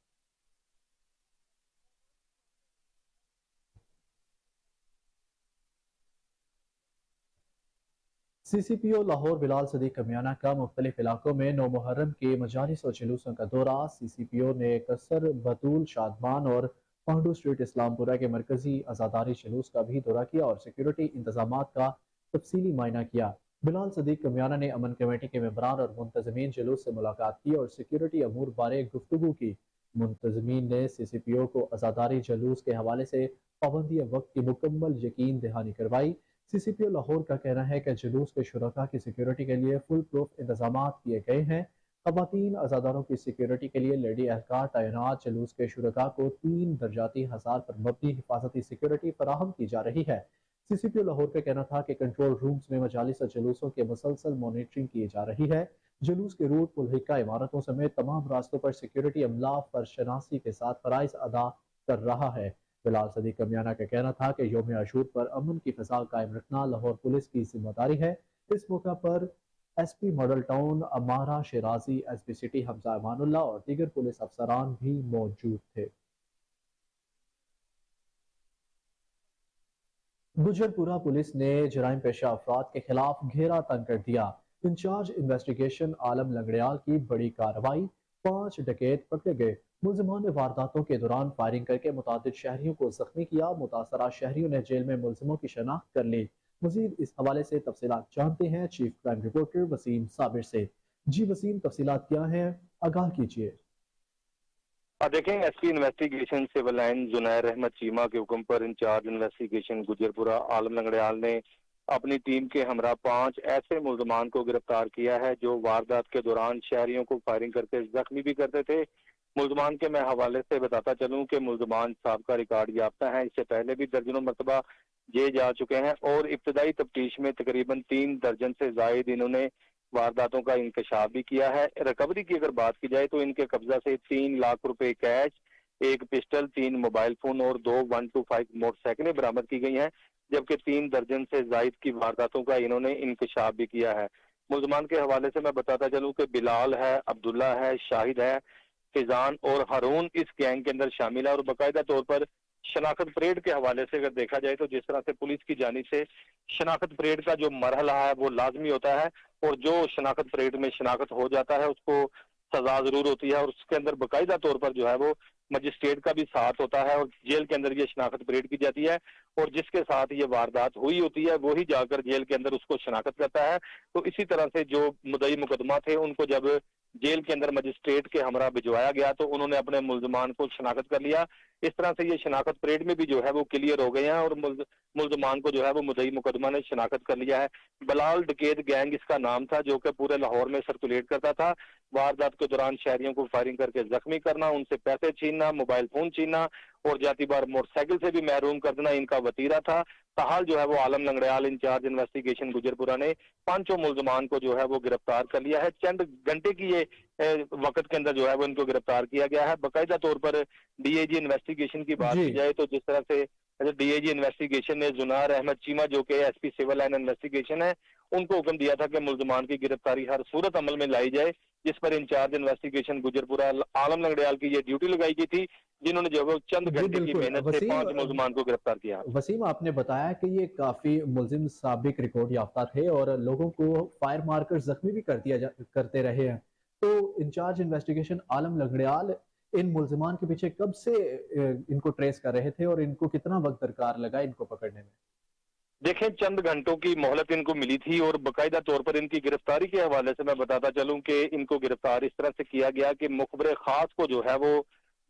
CCPO लाहौर बिलाल सदीक कमियाना का मुख्तलिफ इलाकों में 9 मुहर्रम के मजालिस और जुलूसों का दौरा। CCPO ने कसर, बतूल, शादमान और पांडू स्ट्रीट इस्लामपुरा के मरकजी आज़ादारी जुलूस का भी दौरा किया और सिक्योरिटी इंतजामात का तफसीली मायना किया। बिलाल सदीक कमियाना ने अमन कमेटी के मेंबरान और मुंतजमीन जुलूस से मुलाकात की और सिक्योरिटी अमूर बारे गुफ्तगू की। मुंतजमीन ने CCPO को आज़ादारी जुलूस के हवाले से पाबंदी वक्त की मुकम्मल यकीन दहानी करवाई। CCPO लाहौर का कहना है कि जुलूस के शुरका की सिक्योरिटी के लिए फुल प्रूफ इंतजाम किए गए हैं। ख़वातीन अज़ादारों की सिक्योरिटी के लिए लेडी एहलकार तैनात। जुलूस के शुरका को 3 दर्जाती हज़ार पर मबनी हिफाजती सिक्योरिटी फराहम की जा रही है। CCPO लाहौर का कहना था कि कंट्रोल रूम्स में मजालिस और जुलूसों के मुसलसल मॉनिटरिंग की जा रही है। जुलूस के रूट मुल्हिका इमारतों समेत तमाम रास्तों पर सिक्योरिटी अमला फरशनासी के साथ फराइज अदा कर रहा है। बिलाल सदीक कमियाना का कहना था कि यौम आशूर पर अमन की फिजा कायम रखना लाहौर पुलिस की जिम्मेदारी है। इस मौका पर SP मॉडल टाउन अमारा शिराजी, SP सिटी हमजा अमानुल्लाह और दीगर पुलिस अफसरान भी मौजूद थे। गुजरपुरा पुलिस ने जराइम पेशा अफराद के खिलाफ घेरा तंग कर दिया। इंचार्ज इन्वेस्टिगेशन आलम लंगड़ियाल की बड़ी कार्रवाई, 5 डकैत पकड़े गए। मुल्जिमान ने वारदातों के दौरान फायरिंग करके मुतादिद शहरियों को जख्मी किया। मुतासरा शहरियों ने जेल में मुल्जिमों की शनाख्त कर ली। मजीद इस हवाले से तफसीलात जानते हैं chief crime reporter Waseem Sabir से। जी वसीम, तफसीलात क्या हैं, आगाह कीजिए। देखें, SP investigation civil line जुनैर Ahmad Cheema के हुक्म पर इंचार्ज इन्वेस्टिगेशन गुजरपुरा आलम लंगड़ियाल ने अपनी टीम के हमरा 5 ऐसे मुल्जिमान को गिरफ्तार किया है जो वारदात के दौरान शहरियों को फायरिंग करके जख्मी भी करते थे। मुल्जिमान के मैं हवाले से बताता चलूं कि मुल्जिमान साबका रिकॉर्ड याफ्ता हैं, इससे पहले भी दर्जनों मरतबा जेल जा चुके हैं और इब्तदाई तफ्तीश में तकरीबन 3 दर्जन से जायद इन्होंने वारदातों का इंकशाफ भी किया है। रिकवरी की अगर बात की जाए तो इनके कब्जा से 3 लाख रुपए कैश, 1 पिस्टल, 3 मोबाइल फोन और 2 125 मोटरसाइकिलें बरामद की गई हैं, जबकि 3 दर्जन से जायद की वारदातों का इन्होंने इंकशाफ भी किया है। मुल्जिमान के हवाले से मैं बताता चलूं कि बिलाल है, अब्दुल्ला है, शाहिद है, फिजान और हारून इस गैंग के अंदर शामिल है और बाकायदा तौर पर शनाख्त परेड के हवाले से अगर देखा जाए तो जिस तरह से पुलिस की जानिब से शनाख्त परेड का जो मरहला है वो लाजमी होता है और जो शनाख्त परेड में शनाख्त हो जाता है उसको सजा जरूर होती है और उसके अंदर बाकायदा तौर पर जो है वो मजिस्ट्रेट का भी साथ होता है और जेल के अंदर ये शनाख्त परेड की जाती है और जिसके साथ ये वारदात हुई होती है वही जाकर जेल के अंदर उसको शनाख्त करता है। तो इसी तरह से जो मुद्दई मुकदमा थे उनको जब जेल के अंदर मजिस्ट्रेट के हमरा भिजवाया गया तो उन्होंने अपने मुल्जिमान को शनाख्त कर लिया। इस तरह से ये शनाख्त परेड में भी जो है वो क्लियर हो गए हैं और मुल्जिमान को जो है वो मुद्दई मुकदमा ने शनाख्त कर लिया है। बलाल डकैत गैंग इसका नाम था जो कि पूरे लाहौर में सर्कुलेट करता था। वारदात के दौरान शहरियों को फायरिंग करके जख्मी करना, उनसे पैसे छीनना, मोबाइल फोन छीनना और जाती बार मोटरसाइकिल से भी महरूम कर देना इनका वतीरा था। ताहाल जो है वो आलम लंगड़ियाल इंचार्ज इन्वेस्टिगेशन गुजरपुरा ने 5 मुल्जिमान को जो है वो गिरफ्तार कर लिया है। चंद घंटे की ये वक्त के अंदर जो है वो इनको गिरफ्तार किया गया है। बाकायदा तौर पर DIG इन्वेस्टिगेशन की बात की जाए तो जिस तरह से DIG इन्वेस्टिगेशन ने जुनार अहमद चीमा जो कि SP सिविल लाइन इन्वेस्टिगेशन है उनको हुक्म दिया था कि मुल्जिमान की गिरफ्तारी हर सूरत अमल में लाई जाए, जिस पर इंचार्ज इन्वेस्टिगेशन गुजरपुरा आलम लंगड़ियाल की ये ड्यूटी लगाई गई थी जिन्होंने जो है चंद घंटे की मेहनत से 5 मुल्जिमान को गिरफ्तार किया। वसीम, आपने बताया कि ये काफी मुल्जिम साबिक रिकॉर्ड याफ्ता थे और लोगों को फायर मारकर जख्मी भी करते रहे हैं, तो इंचार्ज इन्वेस्टिगेशन आलम लंगड़ियाल इन मुल्जिमान के पीछे कब से इनको ट्रेस कर रहे थे और इनको कितना वक्त दरकार लगा इनको पकड़ने में? देखें, चंद घंटों की मोहलत इनको मिली थी और बाकायदा तौर पर इनकी गिरफ्तारी के हवाले से मैं बताता चलूं कि इनको गिरफ्तार इस तरह से किया गया कि मुखबिर खास को जो है वो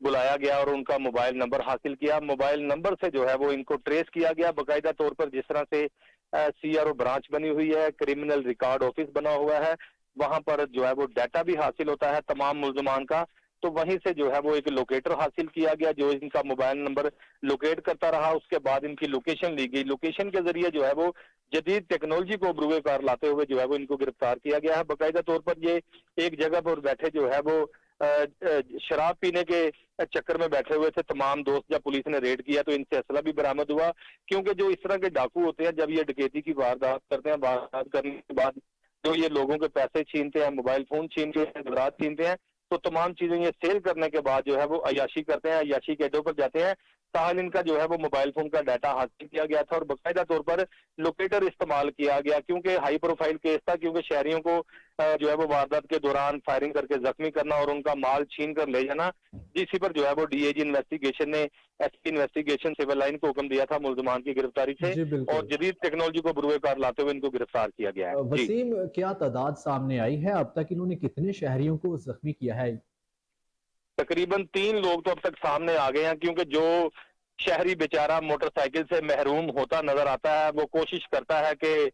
बुलाया गया और उनका मोबाइल नंबर हासिल किया। मोबाइल नंबर से जो है वो इनको ट्रेस किया गया बाकायदा तौर पर। जिस तरह से CRO ब्रांच बनी हुई है, क्रिमिनल रिकॉर्ड ऑफिस बना हुआ है, वहां पर जो है वो डाटा भी हासिल होता है तमाम मुल्जिमान का। तो वहीं से जो है वो एक लोकेटर हासिल किया गया जो इनका मोबाइल नंबर लोकेट करता रहा। उसके बाद इनकी लोकेशन ली गई, लोकेशन के जरिए जो है वो जदीद टेक्नोलॉजी को बरूए कार लाते हुए जो है वो इनको गिरफ्तार किया गया है। बाकायदा तौर पर ये एक जगह पर बैठे जो है वो शराब पीने के चक्कर में बैठे हुए थे। तमाम दोस्त जब पुलिस ने रेड किया तो इनसे असला भी बरामद हुआ, क्योंकि जो इस तरह के डाकू होते हैं जब ये डकैती की वारदात करते हैं, वारदात करने के बाद जो ये लोगों के पैसे छीनते हैं, मोबाइल फोन छीनते हैं, ज़ेवरात छीनते हैं, तो तमाम चीजें ये सेल करने के बाद जो है वो अयाशी करते हैं, अयाशी के अड्डों पर जाते हैं। ताहल इनका जो है वो मोबाइल फोन का डाटा हासिल किया गया था और बाकायदा तौर पर लोकेटर इस्तेमाल किया गया, क्योंकि हाई प्रोफाइल केस था, क्योंकि शहरियों को जो है वो वारदात के दौरान फायरिंग करके जख्मी करना और उनका माल छीन कर ले जाना, जिसी पर जो है वो DIG इन्वेस्टिगेशन ने SP इन्वेस्टिगेशन सिविल लाइन को हुक्म दिया था मुल्जिमान की गिरफ्तारी से और जदीद टेक्नोलॉजी को बरूए कार लाते हुए इनको गिरफ्तार किया गया है। वसीम, क्या तादाद सामने आई है अब तक इन्होंने कितने शहरियों को जख्मी किया है? तकरीबन 3 लोग तो अब तक सामने आ गए हैं, क्योंकि जो शहरी बेचारा मोटरसाइकिल से महरूम होता नजर आता है वो कोशिश करता है कि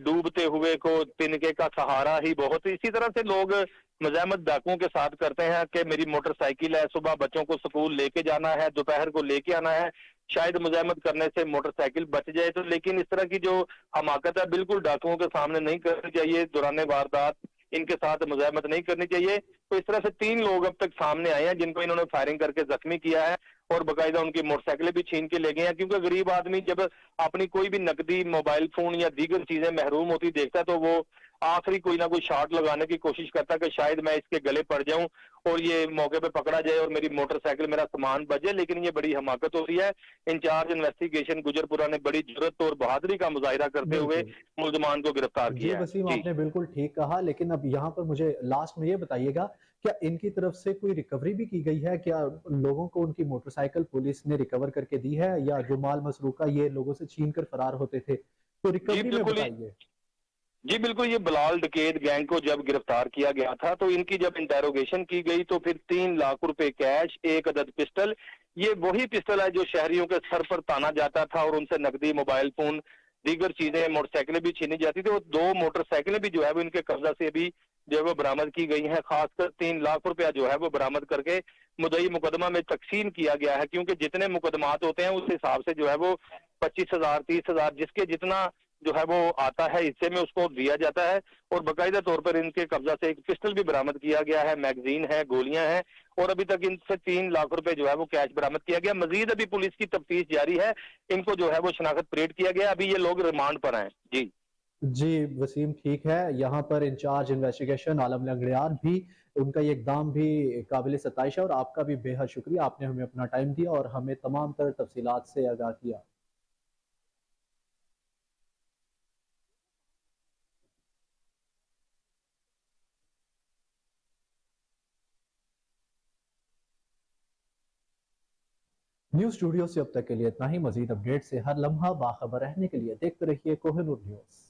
डूबते हुए को तिनके का सहारा ही बहुत। इसी तरह से लोग मज़ाहमत डाकुओं के साथ करते हैं कि मेरी मोटरसाइकिल है, सुबह बच्चों को स्कूल लेके जाना है, दोपहर को लेके आना है, शायद मुजाहमत करने से मोटरसाइकिल बच जाए। तो लेकिन इस तरह की जो हमाकत है बिल्कुल डाकुओं के सामने नहीं करनी चाहिए, दौरान वारदात इनके साथ मुजाहमत नहीं करनी चाहिए। तो इस तरह से 3 लोग अब तक सामने आए हैं जिनको इन्होंने फायरिंग करके जख्मी किया है और बाकायदा उनकी मोटरसाइकिलें भी छीन के ले गए हैं, क्योंकि गरीब आदमी जब अपनी कोई भी नकदी, मोबाइल फोन या दीगर चीजें महरूम होती देखता है तो वो आखिरी कोई ना कोई शॉट लगाने की कोशिश करता है कि शायद मैं इसके गले पड़ जाऊं और ये मौके पे पकड़ा जाए और मेरी मोटरसाइकिल, मेरा सामान बचे। लेकिन ये बड़ी हमाकत हो रही है। इंचार्ज इन्वेस्टिगेशन गुजरपुरा ने बड़ी जुर्रत और बहादुरी का मुजाहिरा करते हुए मुल्जमान को गिरफ्तार जी किया है। वसीम, आपने बिल्कुल ठीक कहा, लेकिन अब यहाँ पर मुझे लास्ट में ये बताइएगा, क्या इनकी तरफ से कोई रिकवरी भी की गई है? क्या लोगों को उनकी मोटरसाइकिल पुलिस ने रिकवर करके दी है, या जो माल मसरूका ये लोगों से छीन कर फरार होते थे? तो रिकवरी में बताइए। जी बिल्कुल, ये बिलाल डकैत गैंग को जब गिरफ्तार किया गया था तो इनकी जब इंटेरोगेशन की गई तो फिर 3 लाख रुपए कैश, 1 अदद पिस्टल, ये वही पिस्टल है जो शहरियों के सर पर ताना जाता था और उनसे नकदी, मोबाइल फोन, दीगर चीजें, मोटरसाइकिलें भी छीनी जाती थी। और 2 मोटरसाइकिलें भी जो है वो इनके कब्जा से भी जो है वो बरामद की गई हैं। खासकर 3 लाख रुपया जो है वो बरामद करके मुद्दई मुकदमा में तकसीम किया गया है, क्योंकि जितने मुकदमात होते हैं उस हिसाब से जो है वो 25,000, 30,000 जिसके जितना जो है वो आता है हिस्से में उसको दिया जाता है। और बाकायदा तौर पर इनके कब्जा से एक पिस्टल भी बरामद किया गया है, मैगजीन है, गोलियां हैं, और अभी तक इनसे 3 लाख रुपए जो है वो कैश बरामद किया गया। मजीद अभी पुलिस की तफ्तीश जारी है, इनको जो है वो शनाख्त परेड किया गया, अभी ये लोग रिमांड पर हैं। जी जी वसीम, ठीक है। यहाँ पर इंचार्ज इन्वेस्टिगेशन आलम लंगड़ियार भी, उनका ये इकदाम भी काबिल सताइश है, और आपका भी बेहद शुक्रिया, आपने हमें अपना टाइम दिया और हमें तमाम तर तफसीलात से आगाह किया। न्यूज स्टूडियो से अब तक के लिए इतना ही। मजीद अपडेट से हर लम्हा बाखबर रहने के लिए देखते रहिए कोहिनूर न्यूज।